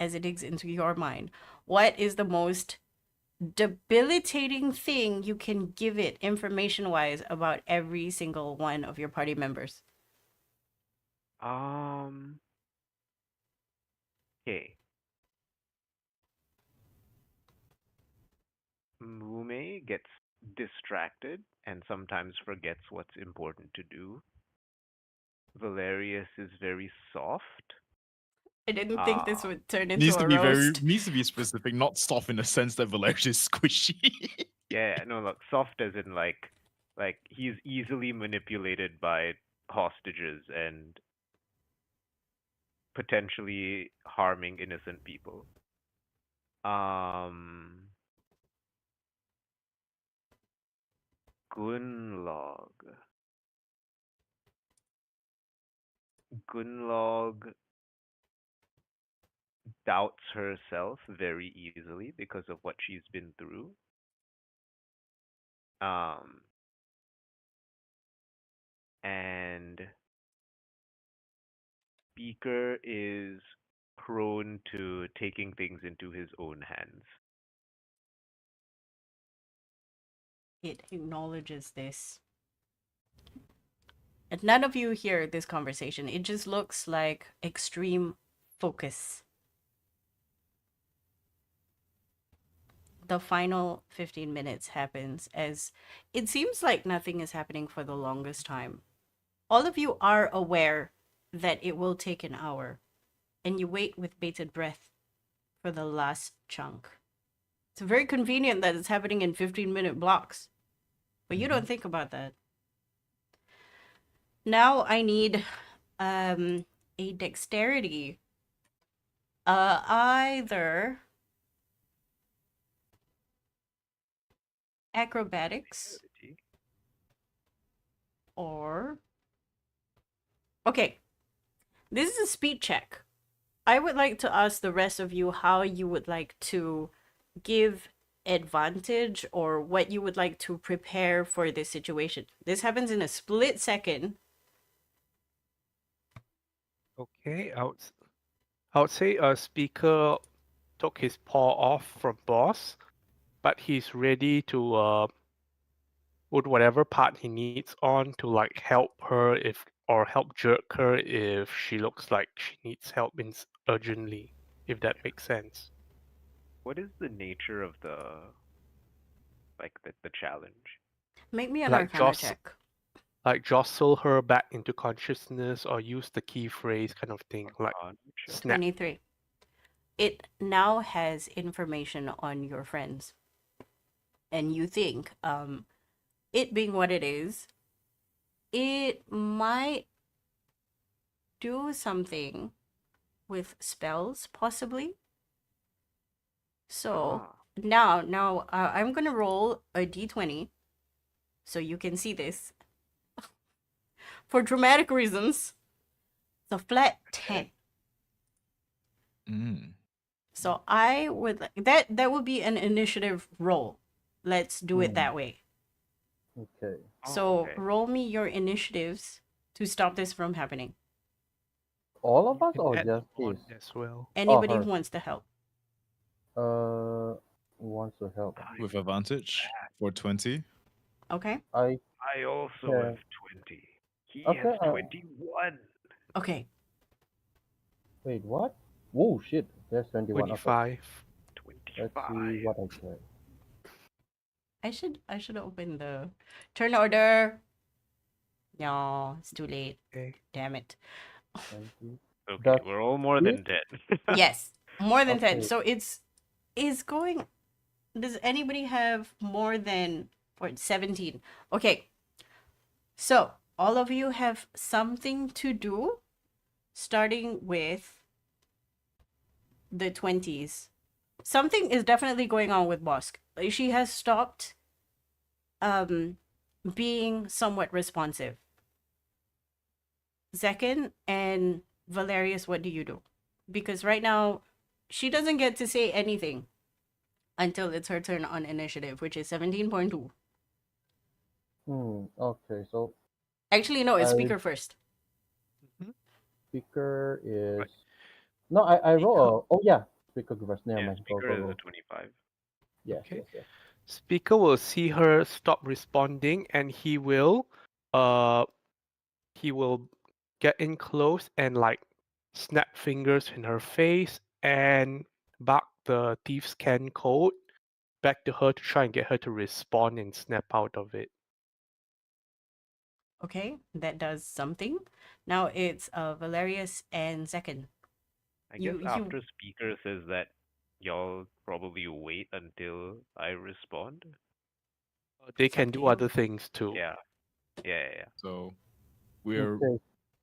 S1: As it digs into your mind, what is the most debilitating thing you can give it information-wise about every single one of your party members?
S2: Okay. Mume gets distracted and sometimes forgets what's important to do. Valerius is very soft.
S1: I didn't think this
S2: Uh,
S1: would turn into
S5: Needs to
S1: a
S5: be
S1: roast.
S5: needs to be specific, not soft in the sense that Valerius is squishy.
S2: yeah, no, look, soft as in like he's easily manipulated by hostages and potentially harming innocent people. Gunlog. Gunlog doubts herself very easily because of what she's been through. And Beaker is prone to taking things into his own hands.
S1: It acknowledges this. And none of you hear this conversation. It just looks like extreme focus. The final 15 minutes happens as it seems like nothing is happening for the longest time. All of you are aware that it will take an hour, and you wait with bated breath for the last chunk. It's very convenient that it's happening in 15-minute blocks, but you don't think about that. Now I need a dexterity. Either acrobatics,
S2: Dexterity.
S1: or okay, this is a speed check. I would like to ask the rest of you how you would like to give advantage or what you would like to prepare for this situation. This happens in a split second.
S3: Okay, I would say a speaker took his paw off from boss, but he's ready to put whatever part he needs on to like help her if or help jerk her if she looks like she needs help urgently, if that makes sense.
S2: What is the nature of the challenge?
S1: Make me an
S3: Like
S1: arcana check.
S3: jostle her back into consciousness or use the key phrase kind of thing, like
S2: Check.
S3: snap.
S1: 23. It now has information on your friends. And you think, it being what it is, it might do something with spells, possibly. So
S2: Ah,
S1: now, I'm gonna roll a d20 so you can see this. For dramatic reasons, it's a flat 10.
S5: Mm.
S1: So I would that would be an initiative roll. Let's do it that way.
S4: Okay.
S1: So
S2: okay.
S1: roll me your initiatives to stop this from happening.
S4: All of
S3: You
S4: us
S3: can
S4: or
S3: add
S4: just
S3: on
S4: his?
S3: as well.
S1: Anybody
S4: her.
S1: who wants to help.
S4: Wants to help.
S5: With advantage for 20.
S1: Okay?
S4: I
S2: I also
S4: Yeah.
S2: have 20. He
S4: Okay.
S2: has 21.
S1: Okay.
S4: Wait, what? Whoa, shit. There's 21. Okay.
S3: 25.
S4: Let's
S2: 25.
S4: see what I get.
S1: I should open the turn order. No, it's too late.
S3: Okay.
S1: Damn it.
S4: 20.
S2: Okay,
S4: Does
S2: we're all more than dead.
S1: Yes, more than 10.
S4: Okay.
S1: So it's is going. Does anybody have more than 17? Okay. So all of you have something to do, starting with the 20s. Something is definitely going on with Bosk. She has stopped being somewhat responsive. Zekin and Valerius, what do you do? Because right now she doesn't get to say anything until it's her turn on initiative, which is 17.2.
S4: Okay, so
S1: Actually, no, it's
S4: I
S1: speaker first.
S4: speaker is
S2: Right.
S4: no, I roll
S3: Speaker.
S4: a oh yeah, speaker first. Never
S2: Yeah,
S4: mind.
S2: speaker is
S4: Go.
S2: a 25.
S4: Yes,
S3: Okay.
S4: yes.
S3: Speaker will see her stop responding and uh he will get in close and like snap fingers in her face and bark the thief's can code back to her to try and get her to respond and snap out of it.
S1: Okay, that does something. Now it's Valerius and Zekin.
S2: I guess
S1: You
S2: after speaker says that, y'all probably wait until I respond.
S3: They
S1: It's up
S3: can
S1: to
S3: do
S1: you.
S3: other things too.
S2: Yeah.
S5: So we're
S4: Okay.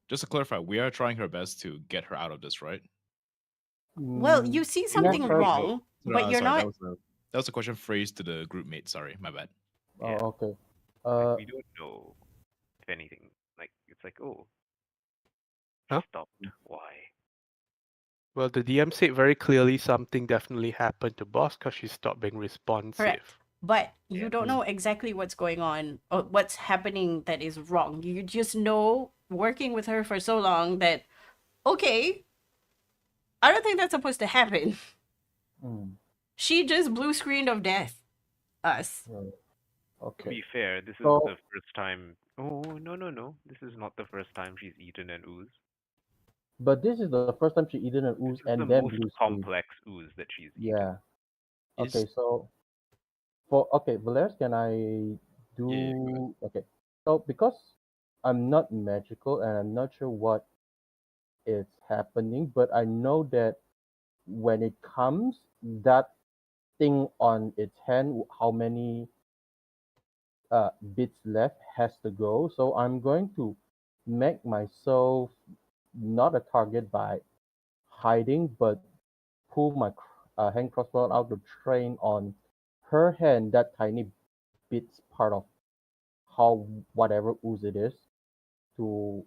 S5: just to clarify, we are trying her best to get her out of this, right?
S1: well,
S4: Mm,
S1: you see
S2: We
S1: something
S2: don't
S4: Necro-
S1: wrong, but you're
S5: Sorry,
S1: not.
S5: that was a question phrased to the group mate. Sorry, my bad.
S4: Oh,
S2: Yeah.
S4: okay.
S2: We don't know if anything. Like, it's like, oh,
S3: Huh?
S2: stopped. Why?
S3: Well, the DM said very clearly something definitely happened to Boss because she stopped being responsive.
S1: Correct. But you
S2: Yeah.
S1: don't know exactly what's going on or what's happening that is wrong. You just know, working with her for so long, that, okay, I don't think that's supposed to happen.
S4: Mm,
S1: She just blue screened of death us.
S4: right.
S2: To
S4: Okay.
S2: be fair, this is
S4: So
S2: the first time. Oh, no. This is not the first time she's eaten an ooze.
S4: but this is the first time she eaten an ooze
S2: This is the
S4: and then
S2: most
S4: blue screen.
S2: complex ooze that she's eaten.
S4: Yeah.
S5: Is-
S4: Okay, so Valeris, can I do
S5: Yeah,
S4: okay. So because I'm not magical and I'm not sure what is happening, but I know that when it comes, that thing on its hand, how many bits left has to go. So I'm going to make myself not a target by hiding, but pull my hand crossbow out to train on her hand, that tiny bits part of how whatever ooze it is to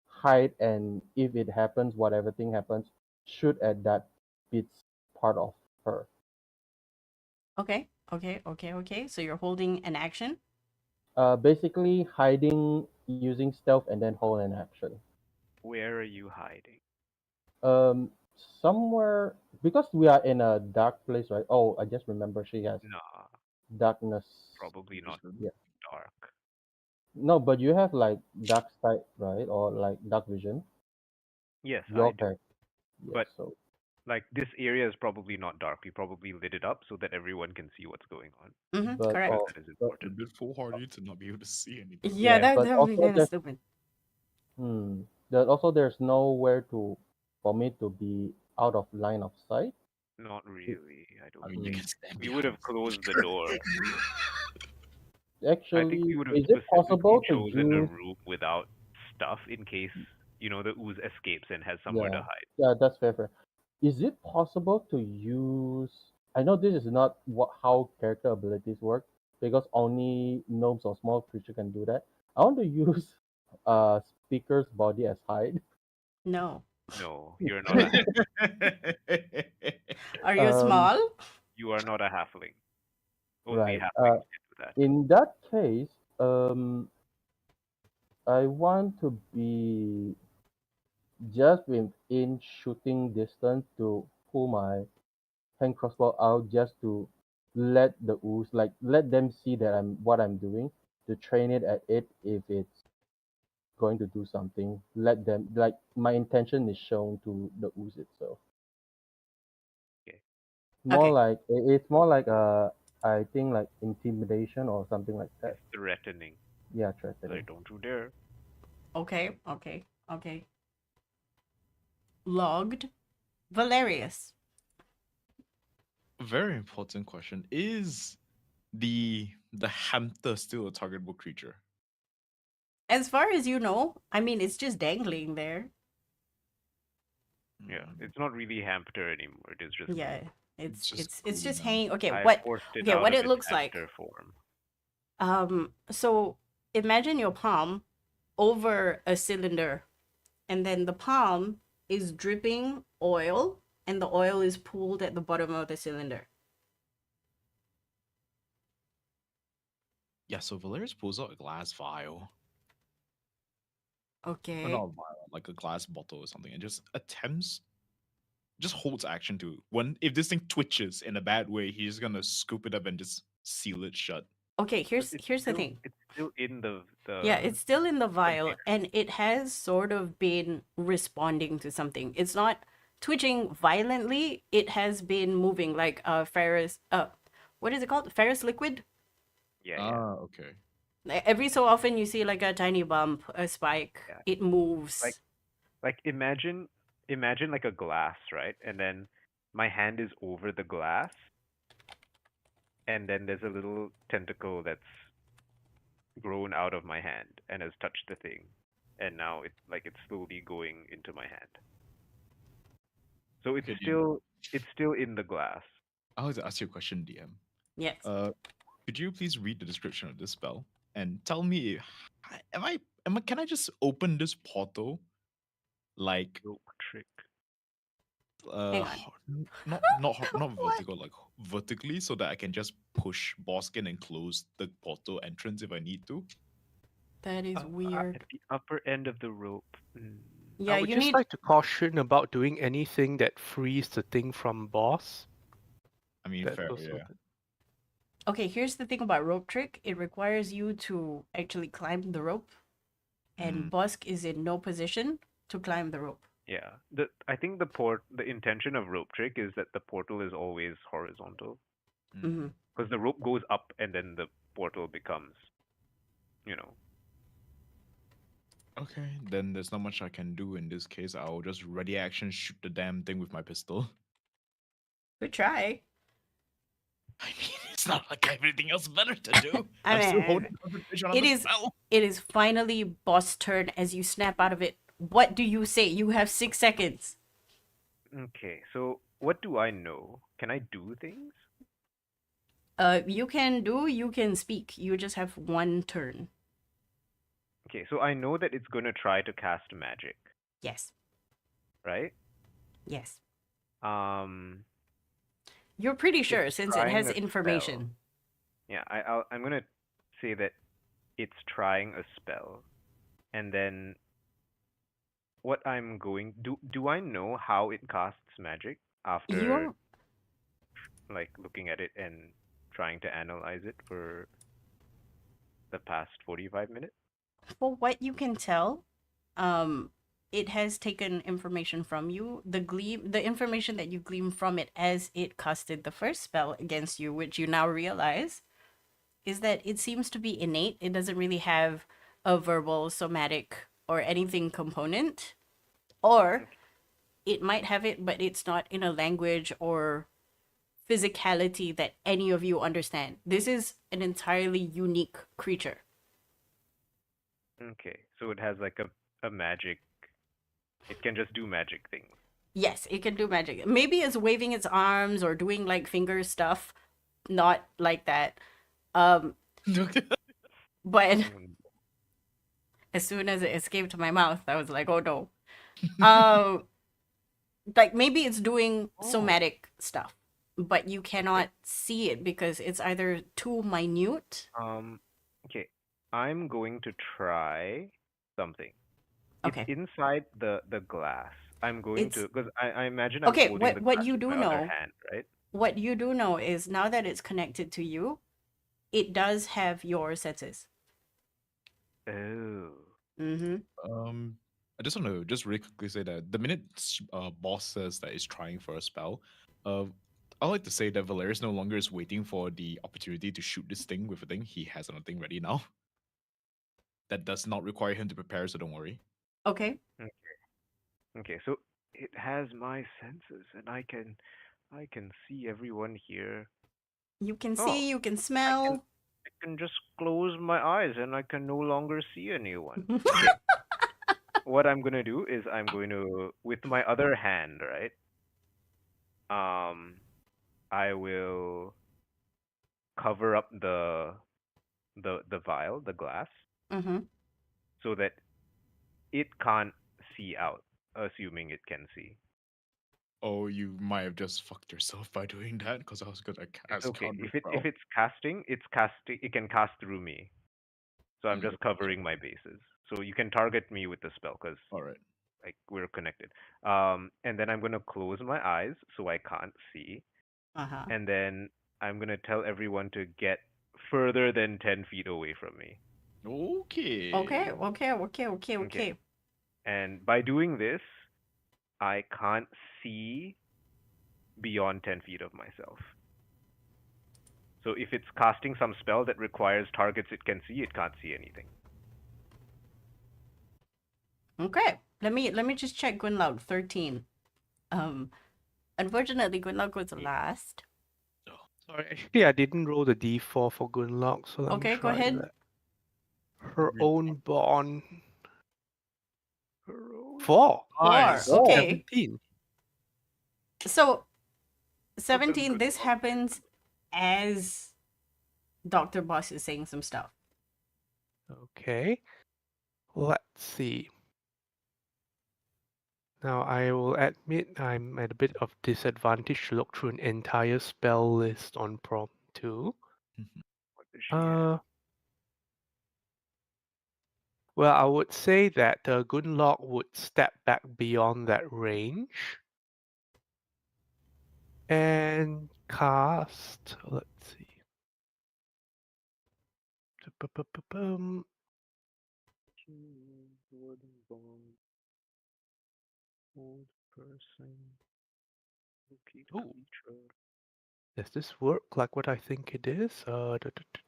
S4: hide, and if it happens, whatever thing happens, shoot at that bits part of her.
S1: Okay. So you're holding an action.
S4: Basically hiding using stealth and then hold an action.
S2: Where are you hiding?
S4: Um, Somewhere, because we are in a dark place, right? Oh, I just remember she has
S2: Nah,
S4: darkness.
S2: probably not
S4: Yeah.
S2: dark.
S4: No, but you have like dark sight, right? Or like dark vision.
S2: Yes, I
S4: Your
S2: do.
S4: character. Yes.
S2: But
S4: So
S2: like this area is probably not dark. We probably lit it up so that everyone can see what's going on.
S1: Mm-hmm.
S4: but
S2: Because
S1: Correct.
S4: oh,
S2: that is
S4: but
S5: A
S2: important.
S5: bit foolhardy to not be able to see anything.
S1: Yeah,
S4: yeah,
S1: that
S4: but
S1: that would be
S4: also
S1: kind of
S4: there's
S1: stupid.
S4: There's also nowhere to for me to be out of line of sight.
S2: Not really. I
S5: I
S2: don't
S5: mean, you
S2: think.
S5: can stand
S2: We would
S5: behind
S2: have
S5: the
S2: closed the
S5: speaker.
S2: door. I think we
S4: Actually,
S2: would have
S4: is it
S2: specifically
S4: possible to
S2: chosen a
S4: use?
S2: room without stuff in case, the ooze escapes and has somewhere to
S4: Yeah,
S2: hide.
S4: yeah, that's fair. Is it possible to use? I know this is not how character abilities work because only gnomes or small creature can do that. I want to use speaker's body as hide.
S1: No.
S2: No, you're not a
S1: Are you
S4: Um,
S1: small?
S2: you are not a halfling. Only
S4: right.
S2: halflings can do that.
S4: In that case, I want to be just within shooting distance to pull my hand crossbow out just to let the ooze, like let them see that I'm doing, to train it at it. If it's going to do something, let them, like, my intention is shown to the ooze itself.
S2: Okay.
S4: More
S1: Okay.
S4: like it's more like I think like intimidation or something like that.
S2: It's threatening.
S4: Yeah,
S2: Like,
S4: threatening.
S2: don't you dare.
S1: Okay. Logged. Valerius.
S5: Very important question. Is the hambter still a targetable creature?
S1: As far as you know, I mean, it's just dangling there.
S2: Yeah,
S5: Mm,
S2: it's not really hambter anymore. It is just
S1: Yeah,
S2: goo.
S1: it's
S5: cool
S1: just
S5: now.
S1: hanging. Okay,
S2: I
S1: what?
S2: forced it
S1: Okay,
S2: out
S1: what
S2: of
S1: it
S2: its
S1: looks like.
S2: hambter form.
S1: So imagine your palm over a cylinder, and then the palm is dripping oil, and the oil is pooled at the bottom of the cylinder.
S5: Yeah, so Valerius pulls out a glass vial. Or
S1: Okay.
S5: not a vial, like a glass bottle or something, and just attempts, just holds action to when if this thing twitches in a bad way, he's gonna scoop it up and just seal it shut.
S1: Okay,
S2: But
S1: here's the thing.
S2: it's still in
S1: Yeah,
S2: the
S1: it's still in the vial,
S2: container.
S1: and it has sort of been responding to something. It's not twitching violently. It has been moving like ferrous. What is it called? Ferrous liquid.
S2: Yeah.
S5: Okay.
S1: Every so often you see like a tiny bump, a spike.
S2: Yeah.
S1: It moves.
S2: Like imagine like a glass, right? And then my hand is over the glass, and then there's a little tentacle that's grown out of my hand and has touched the thing, and now it's slowly going into my hand. So
S5: Okay,
S2: it's still in the glass.
S5: I want to ask you a question, DM.
S1: Yes.
S5: Could you please read the description of this spell and tell me, can I just open this portal like
S2: Rope trick.
S1: Hang on.
S5: not
S1: What?
S5: vertical, like vertically, so that I can just push Boskin and close the portal entrance if I need to?
S1: That is
S2: At
S1: weird.
S2: the upper end of the rope.
S1: Yeah,
S3: I would
S1: you
S3: just
S1: need.
S3: like to caution about doing anything that frees the thing from boss.
S5: I mean,
S3: That's
S5: fair,
S3: also
S5: yeah.
S1: Okay, here's the thing about rope trick. It requires you to actually climb the rope, and
S5: Mm.
S1: Bosk is in no position to climb the rope.
S2: Yeah. I think the intention of rope trick is that the portal is always horizontal
S1: Mm-hmm.
S2: because the rope goes up and then the portal becomes, you know.
S5: Okay, then there's not much I can do in this case. I'll just ready action shoot the damn thing with my pistol.
S1: Good try.
S5: I mean, it's not like I have anything else better to do.
S1: I
S5: I'm still
S1: mean,
S5: holding concentration on
S1: it
S5: the
S1: is.
S5: spell.
S1: It is finally boss turn as you snap out of it. What do you say? You have 6 seconds.
S2: Okay, so what do I know? Can I do things?
S1: You can speak. You just have one turn.
S2: Okay, so I know that it's gonna try to cast magic,
S1: Yes.
S2: right?
S1: Yes.
S2: Um,
S1: You're pretty sure
S2: it's
S1: since it
S2: trying
S1: has
S2: a spell.
S1: information.
S2: Yeah, I'm gonna say that it's trying a spell, and then what I'm going do I know how it casts magic after
S1: You're
S2: like looking at it and trying to analyze it for the past 45 minutes?
S1: For what you can tell, it has taken information from you. The information that you glean from it as it casted the first spell against you, which you now realize, is that it seems to be innate. It doesn't really have a verbal, somatic, or anything component. Or it might have it, but it's not in a language or physicality that any of you understand. This is an entirely unique creature.
S2: Okay, so it has like a magic. It can just do magic things.
S1: Yes, it can do magic. Maybe it's waving its arms or doing like finger stuff, not like that. But
S2: Mm,
S1: as soon as it escaped my mouth, I was like, oh no. Um, like maybe it's doing somatic stuff, but you cannot see it because it's either too minute.
S2: Okay, I'm going to try something. It's
S1: Okay.
S2: inside the glass. I'm going
S1: It's
S2: to because I imagine I'm
S1: okay.
S2: holding the
S1: What
S2: glass
S1: you
S2: with
S1: do
S2: my other
S1: know,
S2: hand, right?
S1: what you do know is now that it's connected to you, it does have your senses.
S2: Oh.
S1: Mm-hmm.
S5: I just want to just really quickly say that the minute boss says that it's trying for a spell, I like to say that Valerius no longer is waiting for the opportunity to shoot this thing with a thing. He has another thing ready now. That does not require him to prepare, so don't worry.
S1: Okay.
S2: Okay, so it has my senses, and I can see everyone here.
S1: You can
S2: Oh,
S1: see, you can
S2: I
S1: smell.
S2: can just close my eyes, and I can no longer see anyone. Okay, what I'm gonna do is I'm going to, with my other hand, right? I will cover up the vial, the glass,
S1: Mm-hmm.
S2: so that it can't see out, assuming it can see.
S5: Oh, you might have just fucked yourself by doing that because I was gonna
S2: It's
S5: cast
S2: okay.
S5: counterspell.
S2: If it's casting, it can cast through me. So I'm just
S5: Okay,
S2: covering my bases. So you can target me with the spell because
S5: all right.
S2: like we're connected. And then I'm gonna close my eyes so I can't see,
S1: Uh-huh.
S2: and then I'm gonna tell everyone to get further than 10 feet away from me.
S5: Okay.
S1: Okay.
S2: And by doing this, I can't see beyond 10 feet of myself. So if it's casting some spell that requires targets it can see, it can't see anything.
S1: Okay. Let me just check Gwynlaug 13. Unfortunately Gwynlaug was last.
S3: Sorry, actually, I didn't roll the d4 for Gunlock, so let me
S1: Okay, go
S3: try
S1: ahead.
S3: that. Her own bond. 4.
S5: Nice.
S1: Four. Okay.
S3: 17.
S1: So 17, this happens as Dr. Boss is saying some stuff.
S3: Okay. Let's see. Now, I will admit I'm at a bit of disadvantage to look through an entire spell list on prompt 2.
S2: What does she have?
S3: Well, I would say that Gunlock would step back beyond that range and cast. Let's see. Ba-ba-ba-bum.
S2: Old person.
S3: Ooh. Does this work like what I think it is?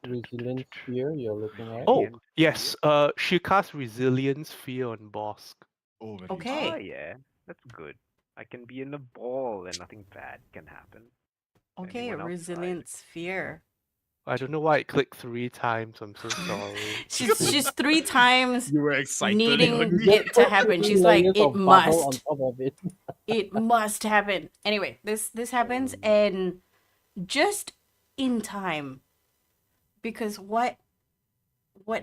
S4: Resilience sphere you're looking at.
S3: Oh,
S2: Radiant
S3: yes. She casts Resilience Sphere on boss.
S5: Oh, very
S1: Okay.
S2: Ah, yeah, that's good. I can be in a ball and nothing bad can happen.
S1: Okay,
S2: Anyone outside.
S1: resilient sphere.
S3: I don't know why it clicked 3 times. I'm so sorry.
S1: She's 3 times
S5: You were excited.
S1: needing
S4: Just
S1: it to
S4: put
S1: happen.
S4: 3
S1: She's like,
S4: layers
S1: it
S4: of bubble on
S1: must.
S4: top of it.
S1: It must happen. Anyway, this happens, and just in time. Because what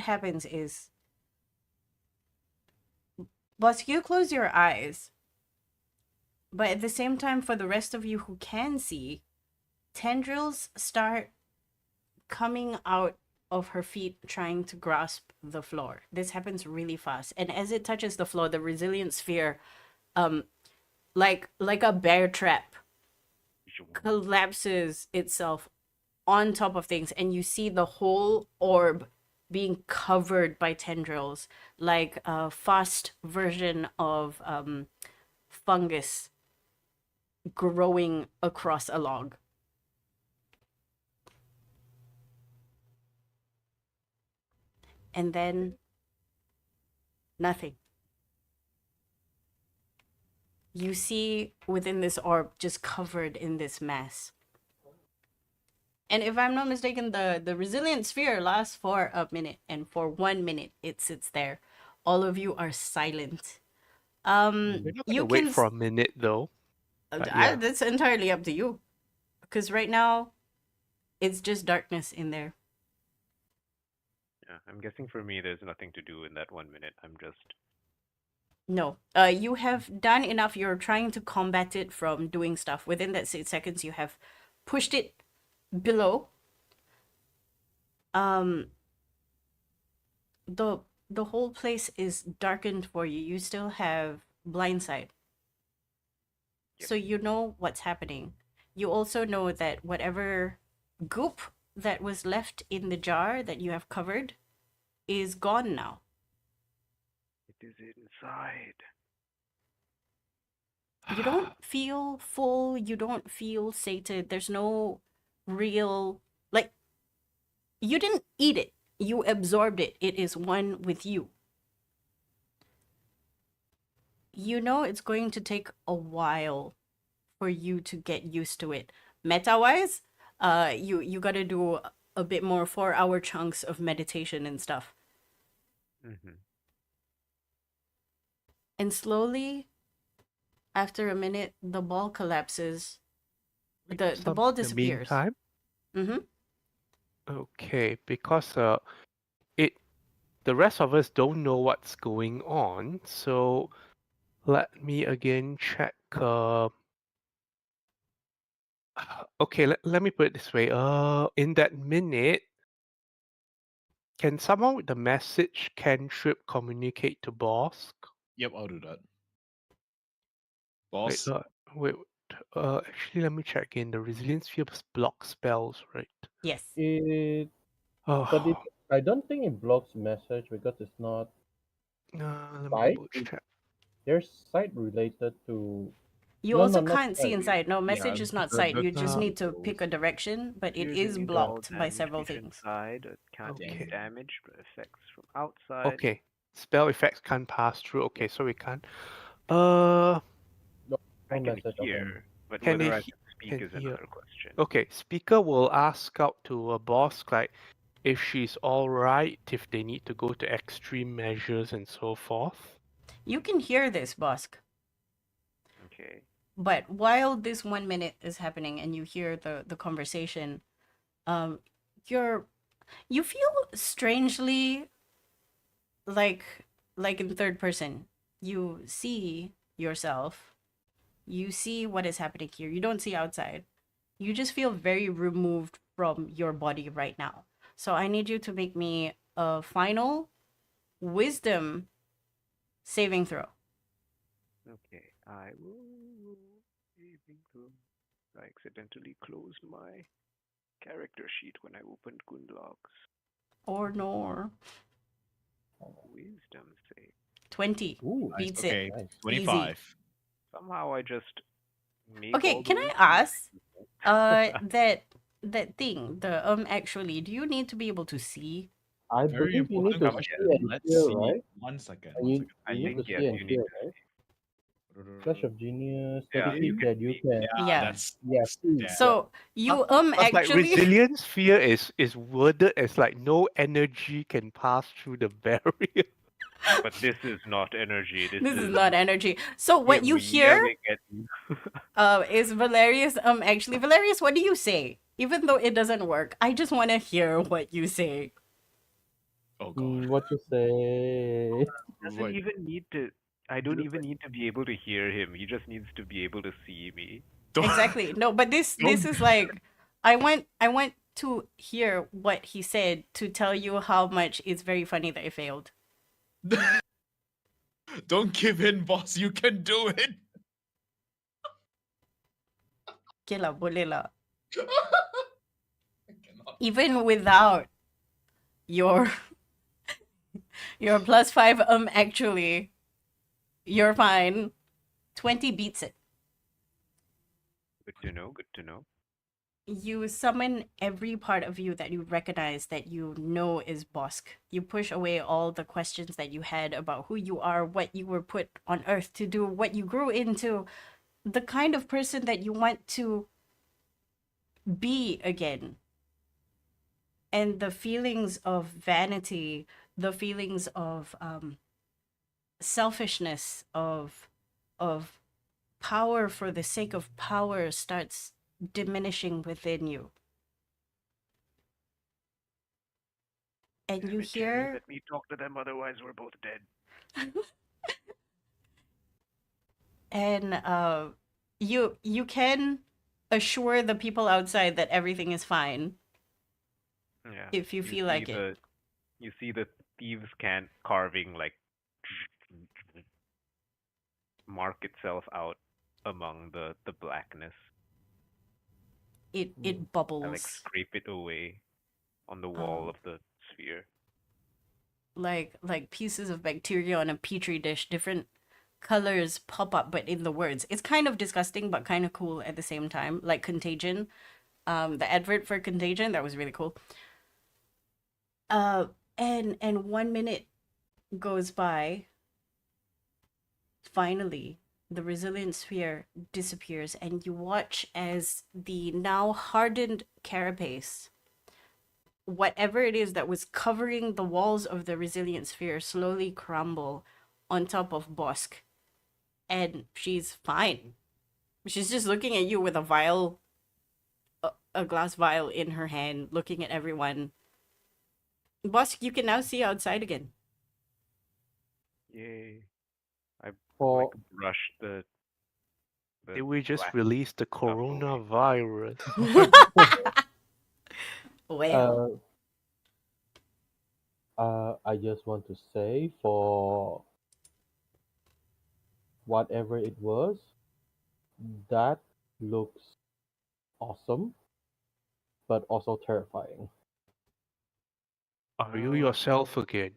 S1: happens is, Boss, you close your eyes, but at the same time, for the rest of you who can see, tendrils start coming out of her feet trying to grasp the floor. This happens really fast. And as it touches the floor, the resilient sphere, like a bear trap, collapses itself on top of things, and you see the whole orb being covered by tendrils, like a fast version of fungus growing across a log. And then nothing. You see within this orb just covered in this mass. And if I'm not mistaken, the resilient sphere lasts for a minute, and for 1 minute it sits there. All of you are silent.
S3: We're not gonna
S1: You
S3: wait
S1: can
S3: for a minute though. Yeah.
S1: that's entirely up to you, because right now it's just darkness in there.
S2: Yeah, I'm guessing for me, there's nothing to do in that 1 minute. I'm just.
S1: No, you have done enough. You're trying to combat it from doing stuff. Within that 6 seconds, you have pushed it below. The whole place is darkened for you. You still have blind sight. So you know what's happening. You also know that whatever goop that was left in the jar that you have covered is gone now.
S2: It is inside.
S1: You don't feel full. You don't feel sated. There's no real, like, you didn't eat it. You absorbed it. It is one with you. You know it's going to take a while for you to get used to it. Meta-wise, you gotta do a bit more 4-hour chunks of meditation and stuff.
S2: Mm-hmm.
S1: And slowly, after a minute, the ball collapses. The ball disappears.
S3: Meantime,
S1: Mm-hmm.
S3: okay, because the rest of us don't know what's going on, so let me again check. Okay, let me put it this way. In that minute, can someone with the message cantrip communicate to Bosk?
S5: Yep, I'll do that.
S3: Wait,
S5: Boss,
S3: wait. Actually, let me check again. The resilience sphere block spells, right?
S1: Yes.
S4: It,
S3: Oh,
S4: but it, I don't think it blocks message because it's not
S3: let me
S4: sight.
S3: double check.
S4: There's sight related to.
S1: You
S4: No,
S1: also
S4: no, not
S1: can't see
S4: sight.
S1: inside. No, message
S5: yeah,
S1: is not
S5: the-
S1: sight.
S5: the
S1: You just
S3: Uh,
S1: need to pick a direction, but it is
S2: Using
S1: blocked
S2: all
S1: by
S2: damage
S1: several
S2: feature
S1: things.
S2: inside, it can't
S3: Okay.
S2: take damage, but effects from outside.
S3: Okay. Spell effects can't pass through. Okay, so we can't. Uh,
S4: No,
S2: I
S4: no
S2: can
S4: message.
S2: hear, but
S3: Can
S2: whether
S3: they
S2: I
S3: he-
S2: can speak
S3: can
S2: is
S3: hear?
S2: another question.
S3: Okay, speaker will ask out to a boss like if she's all right, if they need to go to extreme measures and so forth.
S1: You can hear this, Bosk.
S2: Okay.
S1: But while this 1 minute is happening and you hear the conversation, you feel strangely like in third person. You see yourself. You see what is happening here. You don't see outside. You just feel very removed from your body right now. So I need you to make me a final wisdom saving throw.
S2: Okay. I will. Saving throw. I accidentally closed my character sheet when I opened Gundlog's
S1: Or no.
S2: wisdom save.
S1: 20.
S4: Ooh,
S1: Beats
S5: okay,
S1: it.
S4: nice.
S5: 25.
S2: Somehow I just made
S1: Okay,
S2: all the
S1: can I
S2: wisdom
S1: ask
S2: saves.
S1: that thing, the actually, do you need to be able to see?
S4: I
S5: Very
S4: believe you need
S5: important
S4: to
S5: question.
S4: see and
S5: Let's
S4: hear,
S5: see.
S4: right?
S5: 1 second.
S4: And
S5: 1
S4: you,
S5: second.
S2: I
S4: you need to
S2: think, yes,
S4: see and
S2: you need
S4: hear,
S2: to
S4: right?
S2: see.
S4: Flash of Genius,
S2: Yeah,
S4: 30
S2: you
S4: feet
S2: can
S4: that you
S2: see.
S4: can.
S5: Yeah,
S1: Yeah.
S5: that's
S4: Yeah, see.
S5: damn.
S1: So you
S3: Because like
S1: actually
S3: resilience sphere is worded as like no energy can pass through the barrier.
S2: But this is not energy. This
S1: this is
S2: is
S1: not energy. So
S2: we're,
S1: what you
S2: we're
S1: hear
S2: yelling at you.
S1: is Valerius actually Valerius, what do you say? even though it doesn't work, I just want to hear what you say.
S5: Oh god.
S4: What you say?
S2: Doesn't
S5: What?
S2: even need to. I don't even need to be able to hear him. He just needs to be able to see me.
S5: Don't,
S1: Exactly. No, but this
S5: don't,
S1: is like I want to hear what he said to tell you how much it's very funny that I failed.
S5: don't give in, boss. You can do it.
S1: Okay lah, boleh lah.
S5: I cannot.
S1: Even without your your +5, actually, you're fine. 20 beats it.
S2: Good to know. Good to know.
S1: You summon every part of you that you recognize that you know is Bosk. You push away all the questions that you had about who you are, what you were put on Earth to do, what you grew into, the kind of person that you want to be again. And the feelings of vanity, the feelings of selfishness, of power for the sake of power starts diminishing within you. And
S2: Damn
S1: you
S2: it, Jerry,
S1: hear
S2: let me talk to them, otherwise we're both dead.
S1: and you can assure the people outside that everything is fine
S2: Yeah.
S1: if you feel like it.
S2: You see the thieves' can carving like mark itself out among the blackness.
S1: It
S4: Mm.
S2: I
S1: bubbles
S2: like scrape it away on the wall
S1: Um,
S2: of the sphere.
S1: like pieces of bacteria on a petri dish, different colors pop up but in the words. It's kind of disgusting but kind of cool at the same time, like Contagion. The advert for Contagion, that was really cool. uh and 1 minute goes by. Finally, the resilient sphere disappears, and you watch as the now hardened carapace, whatever it is that was covering the walls of the resilient sphere, slowly crumble on top of Bosk. And she's fine. She's just looking at you with a vial, a glass vial in her hand, looking at everyone. Bosk, you can now see outside again.
S2: Yay! I
S4: For
S2: like brush the
S3: Did we just
S2: black
S3: release the
S2: stuff away.
S3: coronavirus?
S1: Well,
S4: I just want to say, for whatever it was, that looks awesome, but also terrifying.
S3: Are you
S2: Oh,
S3: yourself again?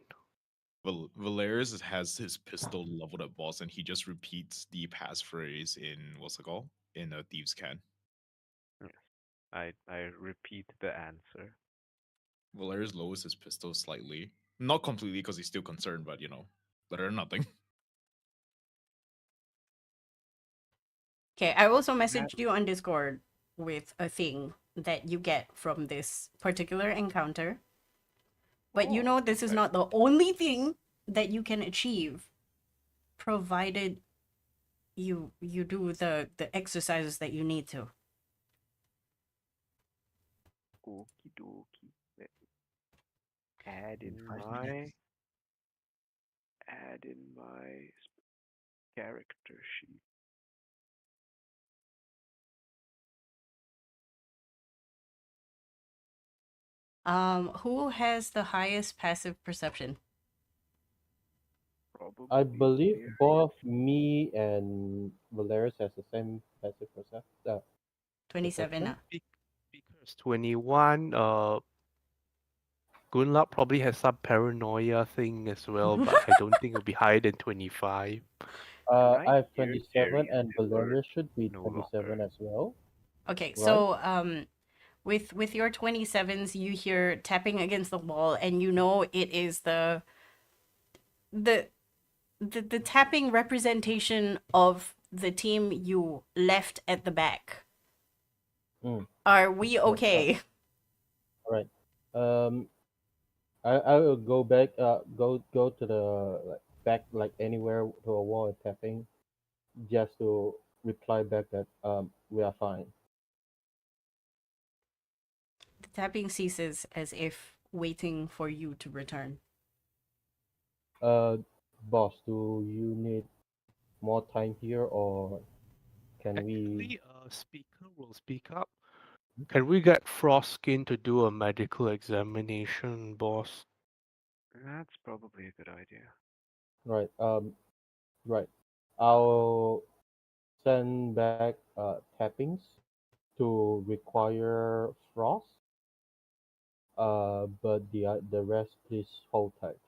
S5: Valerius has his pistol leveled at boss, and he just repeats the passphrase in what's it called in a thieves' can.
S2: yes. I repeat the answer.
S5: Valerius lowers his pistol slightly, not completely because he's still concerned, but better than nothing.
S1: okay, I also
S2: That
S1: messaged you on Discord with a thing that you get from this particular encounter. But you know this is
S2: okay.
S1: not the only thing that you can achieve, provided you do the exercises that you need to.
S2: Okie dokie. Let me add
S3: In
S2: in
S3: 5 minutes.
S2: my character sheet.
S1: Who has the highest passive perception?
S2: Probably
S4: I believe
S2: there.
S4: both me and Valeris has the same passive perception.
S1: 27.
S3: Because 21, Gunlap probably has some paranoia thing as well, but I don't think it'll be higher than 25.
S2: When I
S4: I have
S2: hear
S4: 27,
S2: Jerry's
S4: and
S2: word,
S4: Valeris should be
S2: no
S4: 27
S2: longer.
S4: as well,
S1: Okay,
S4: right?
S1: so with your 27s, you hear tapping against the wall, and you know it is the the tapping representation of the team you left at the back.
S4: Mm.
S1: Are we
S4: Right.
S1: okay?
S4: All right. I will go back. Go to the back, like anywhere to a wall and tapping, just to reply back that we are fine.
S1: tapping ceases as if waiting for you to return.
S4: Uh, Boss, do you need more time here, or can we?
S3: Actually, speaker will speak up. Can we get Froskin to do a medical examination, boss?
S2: That's probably a good idea.
S4: Right. Right. I'll send back tappings to require frost. But the rest, please hold tight.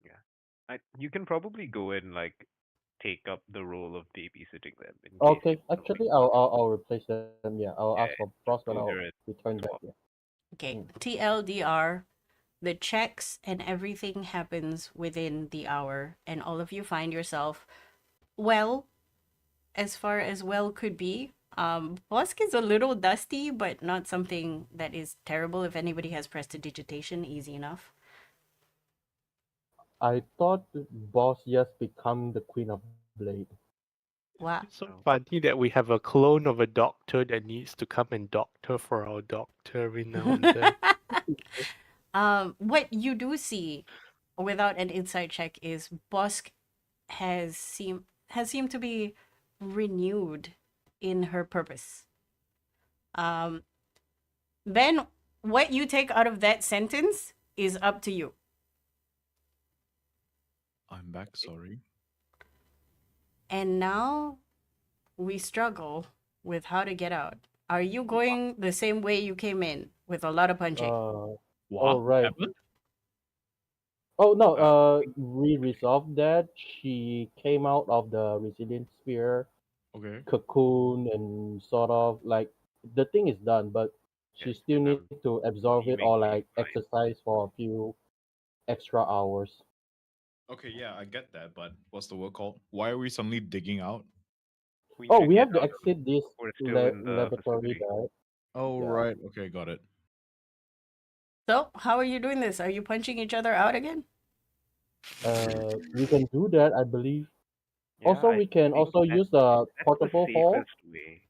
S2: Yeah. You can probably go and like take up the role of babysitting them in case if
S4: Okay.
S2: something
S4: Actually,
S2: comes up.
S4: I'll replace them. Yeah. I'll ask for
S2: Yeah,
S4: frost, but
S2: just
S4: I'll
S2: go there and
S4: return back.
S2: swap.
S4: Yeah.
S1: Okay,
S4: Mm.
S1: TLDR, the checks and everything happens within the hour, and all of you find yourself well, as far as well could be. Bosk is a little dusty, but not something that is terrible. If anybody has prestidigitation, easy enough.
S4: I thought the boss just become the queen of blade.
S1: Wow.
S3: It's so
S2: Oh.
S3: funny that we have a clone of a doctor that needs to come and doctor for our doctor every now and then.
S1: What you do see without an inside check is Bosk has seemed to be renewed in her purpose. Um, then what you take out of that sentence is up to you.
S5: I'm back. Sorry.
S1: And now we struggle with how to get out. Are you going the same way you came in with a lot of punching?
S4: Oh
S5: What
S4: right.
S5: happened?
S4: Oh no.
S2: Uh,
S4: We resolved that. She came out of the resilient sphere
S5: Okay.
S4: cocoon and sort of like the thing is done, but she
S2: yes,
S4: still
S2: and
S4: need
S2: I'm
S4: to absorb it or
S2: seemingly
S4: like
S2: fine.
S4: exercise for a few extra hours.
S5: Okay, yeah, I get that, but what's the word called? Why are we suddenly digging out?
S2: We need
S4: Oh,
S2: to
S4: we
S2: get
S4: have to
S2: out of.
S4: exit this
S2: We're still in the
S4: laboratory,
S2: facility.
S4: right?
S5: Oh,
S4: Yeah.
S5: right. Okay, got it.
S1: So, how are you doing this? Are you punching each other out again?
S4: We can do that, I believe.
S2: Yeah,
S4: Also,
S2: I
S4: we can
S2: think
S4: also use the
S2: that's the
S4: portable hole.
S2: safest way,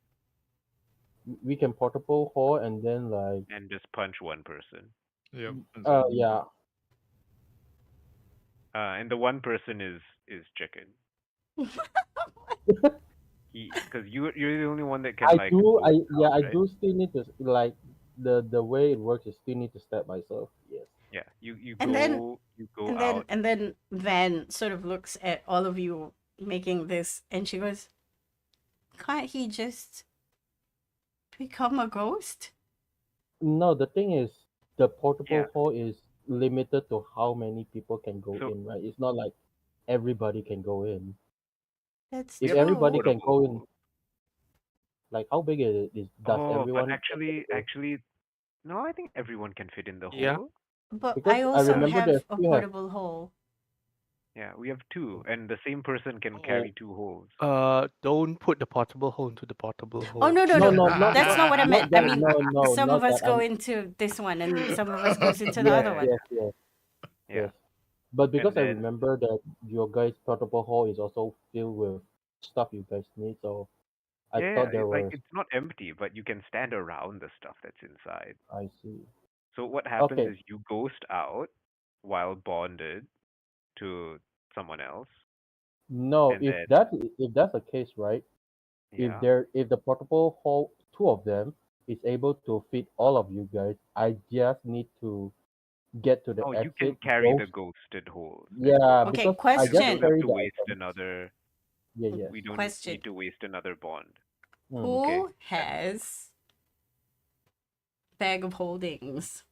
S4: We can portable hole and then like,
S2: and just punch one person.
S5: Yep. Exactly.
S4: yeah.
S2: And the one person is chicken. Because you're the only one that can
S4: I
S2: like
S4: do.
S2: ghost
S4: Yeah,
S2: out,
S4: I
S2: right?
S4: do still need to like the way it works is still need to step myself. Yes.
S2: Yeah, you
S1: And then
S2: go out.
S1: and then Van sort of looks at all of you making this and she goes, "Can't he just become a ghost?"
S4: No, the thing is, the
S2: Yeah.
S4: portable hall is limited to how many people can go
S2: So
S4: in, right? It's not like everybody can go in.
S1: That's
S2: we
S4: If
S2: have two
S4: everybody
S1: true.
S4: can
S2: portable
S4: go in,
S2: holes.
S4: like how big is does
S2: Oh, but
S4: everyone get to go?
S2: actually, no. I think everyone can fit in the
S3: Yeah.
S2: hole.
S1: But
S4: Because
S1: I
S4: I
S1: also
S4: remember
S1: have
S4: that
S1: a
S4: you have.
S1: portable hole.
S2: Yeah, we have two, and the same person can
S3: Oh,
S2: carry two holes.
S3: don't put the portable hole into the portable
S1: Oh
S3: hole.
S1: no no
S4: No,
S1: no.
S4: no,
S1: That's not what I
S4: not
S1: meant. I
S4: that.
S1: mean,
S4: No, no,
S1: some of
S4: not
S1: us
S4: that.
S1: go into this one and some of us goes into the
S4: Yes,
S1: other
S2: Yeah,
S1: one.
S4: yes, yes,
S2: yeah.
S4: yes. But
S2: And
S4: because I
S2: then
S4: remember that your guys' portable hall is also filled with stuff you guys need, so I
S2: yeah,
S4: thought there
S2: like
S4: was.
S2: it's not empty, but you can stand around the stuff that's inside.
S4: I see.
S2: So what happens
S4: Okay.
S2: is you ghost out while bonded to someone else,
S4: No,
S2: and then
S4: if that's the case, right?
S2: yeah.
S4: If the portable hall, two of them, is able to fit all of you guys, I just need to get to the
S2: Oh, you can
S4: exit.
S2: carry the
S4: Ghost.
S2: ghosted holes then.
S4: Yeah,
S1: Okay,
S4: because I
S2: Then we
S4: just
S2: don't
S1: question.
S2: have
S4: carry
S2: to
S4: the
S2: waste
S4: items.
S2: another.
S4: Yeah, yes.
S2: We don't
S1: Question.
S2: need to waste another bond.
S4: Hmm.
S2: Okay.
S1: Who has bag of holdings?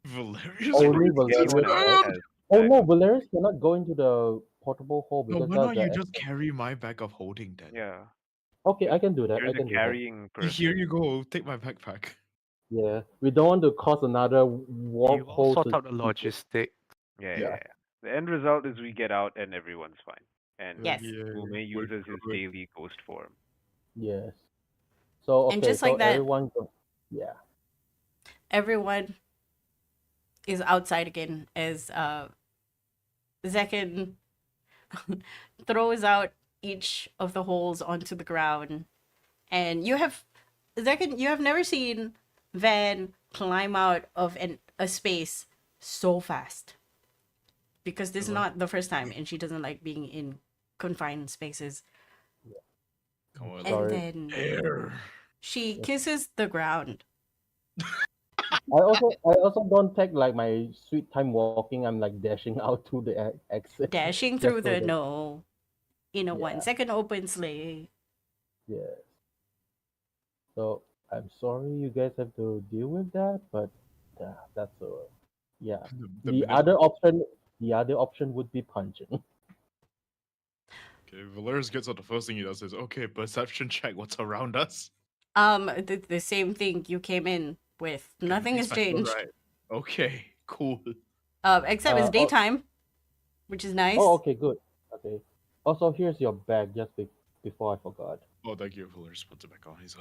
S5: Valerius
S2: I
S4: Only
S2: don't think
S5: refuses
S2: anyone
S4: Valerius,
S2: else
S4: right?
S5: that.
S2: has
S4: Oh
S2: bag
S4: no,
S2: of holding.
S4: Valerius cannot go into the portable hall
S5: No,
S4: because
S5: why
S4: that's
S5: not
S4: the
S5: you just
S4: exit.
S5: carry my bag of holding then?
S2: Yeah,
S4: Okay, I
S2: because
S4: can do that.
S2: you're
S4: I
S2: the
S4: can do that.
S2: carrying
S5: Here
S2: person.
S5: you go. Take my backpack.
S4: Yeah, we don't want to cause another warp
S3: You all
S4: hole
S3: sort out the
S4: situation.
S3: logistics.
S2: Yeah, yeah,
S4: Yeah.
S2: yeah. The end result is we get out and everyone's fine. And
S1: Yes.
S2: Mume
S5: We're
S2: uses his
S5: good.
S2: daily ghost form.
S4: Yes. So
S1: And
S4: okay,
S1: just
S4: so
S1: like that,
S4: everyone go. Yeah.
S1: everyone is outside again as Zekin throws out each of the holes onto the ground. And you have Zekin, you have never seen van climb out of a space so fast. Because this is
S5: Hello?
S1: not the first time, and she doesn't like being in confined spaces.
S5: Come on,
S1: And
S4: Sorry.
S1: then
S5: air.
S1: she kisses the ground.
S4: I also don't take like my sweet time walking. I'm like dashing out to the exit.
S1: Dashing
S4: just
S1: through
S4: so
S1: the
S4: that
S1: no in a
S4: yeah,
S1: 1 second open sleigh.
S4: yes. So I'm sorry you guys have to deal with that, but that's yeah.
S5: The
S4: The
S5: minute
S4: other option would be punching.
S5: okay, Valerius gets out, the first thing he does is, okay, perception check what's around us.
S1: The same thing you came in with.
S5: Okay,
S1: Nothing has
S5: these factors,
S1: changed.
S5: right. Okay, cool.
S1: Except it's
S4: Oh,
S1: daytime, which is nice.
S4: oh, okay, good. Okay. Also, here's your bag just before I forgot.
S5: Oh, thank you. Valerius puts it back on. He's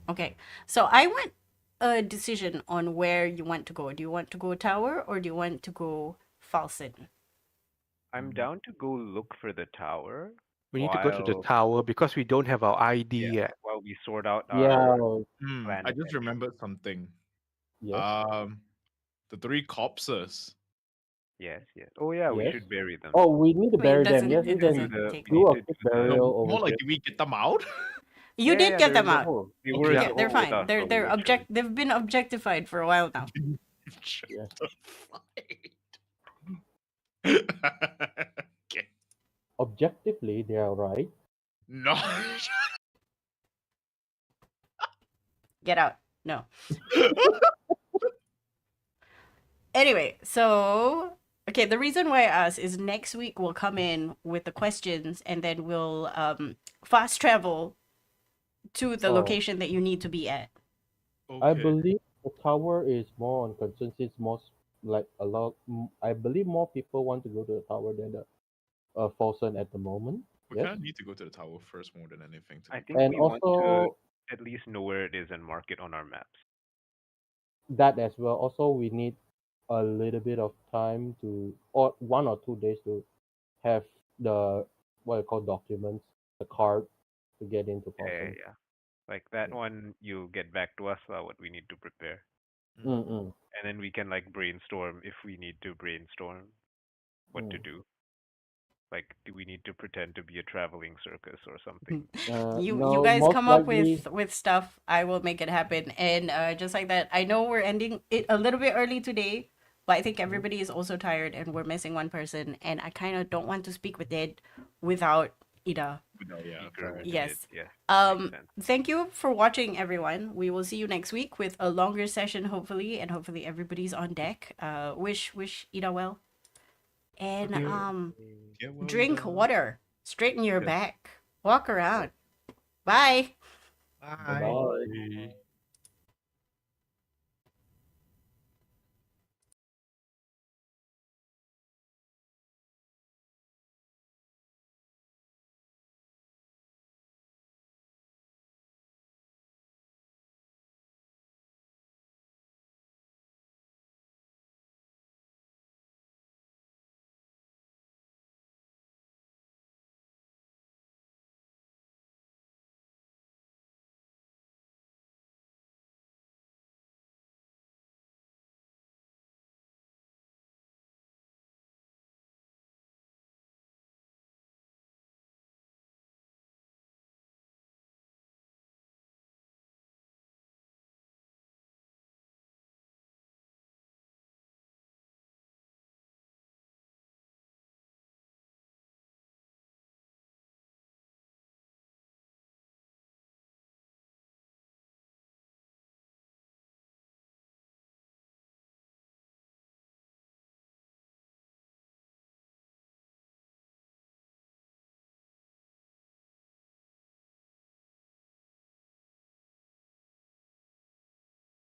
S1: Okay, so I want a decision on where you want to go. Do you want to go tower or do you want to go Falsen?
S2: I'm down to go look for the tower
S3: We need to go to the
S2: while
S3: tower because we don't have our ID
S2: yeah,
S3: yet.
S2: while we sort out
S4: Yeah.
S2: our
S5: I
S2: plan of
S5: just
S2: entry.
S5: remembered something.
S4: Yes.
S5: The 3 corpses.
S2: Yes, yes. Oh yeah, we
S4: Yes.
S2: should bury them.
S4: Oh, we need to
S1: Wait,
S4: bury them. Yes,
S2: We
S1: it
S2: need to
S4: we
S2: do
S4: can
S1: doesn't
S2: the
S1: take
S2: we
S4: do
S2: need
S4: a
S2: to
S4: quick
S2: do the
S4: burial
S5: No,
S4: over
S5: more like,
S4: here.
S5: did we get them out?
S1: You
S2: yeah,
S1: did
S2: yeah,
S1: get
S2: they're
S1: them
S2: in the
S1: out.
S2: hole. They
S5: Okay,
S2: were in
S1: Yeah,
S2: the
S1: they're
S2: hole with
S1: fine.
S2: us
S1: They're
S2: while we
S1: they're
S2: were chilling.
S1: they've been objectified for a while now.
S5: Shut
S4: Yes.
S5: the fight. Okay.
S4: Objectively, they are right.
S5: No.
S1: Get out. No. Anyway, so okay, the reason why I asked is next week we'll come in with the questions and then we'll fast travel to the
S4: Oh.
S1: location that you need to be at.
S4: I
S5: Okay.
S4: believe the tower is more on consensus. Most like a lot. I believe more people want to go to the tower than the Folsom at the moment.
S5: We
S4: Yes,
S5: kind of need to go to the tower first more than anything, to
S2: I
S5: be
S2: think
S4: and
S2: we want to
S4: also
S2: at least know where it is and mark it on our maps.
S4: that as well. Also, we need a little bit of time to, or 1 or 2 days to have the what I call documents, the card to get into
S2: Yeah, yeah,
S4: Folsom.
S2: yeah. Like that
S4: Yeah.
S2: one, you get back to us what we need to prepare,
S4: Mm-mm.
S2: and then we can like brainstorm if we need to brainstorm what to
S4: Mm.
S2: do. Like, do we need to pretend to be a traveling circus or something?
S1: You
S4: No,
S1: guys
S4: most
S1: come up
S4: likely.
S1: with stuff. I will make it happen. And just like that, I know we're ending it a little bit early today, but I think everybody is also tired and we're missing one person. And I kind of don't want to speak with Ed without Ida.
S5: No, yeah,
S2: Speaker
S5: fair
S2: with
S5: enough.
S1: Yes.
S2: it, yeah, makes sense.
S1: Thank you for watching, everyone. We will see you next week with a longer session, hopefully, and hopefully everybody's on deck. Wish Ida well, and
S3: Okay.
S5: Get well,
S1: drink
S5: Ida.
S1: water, straighten your
S2: Yes.
S1: back, walk around. Bye.
S5: Bye.
S4: Bye.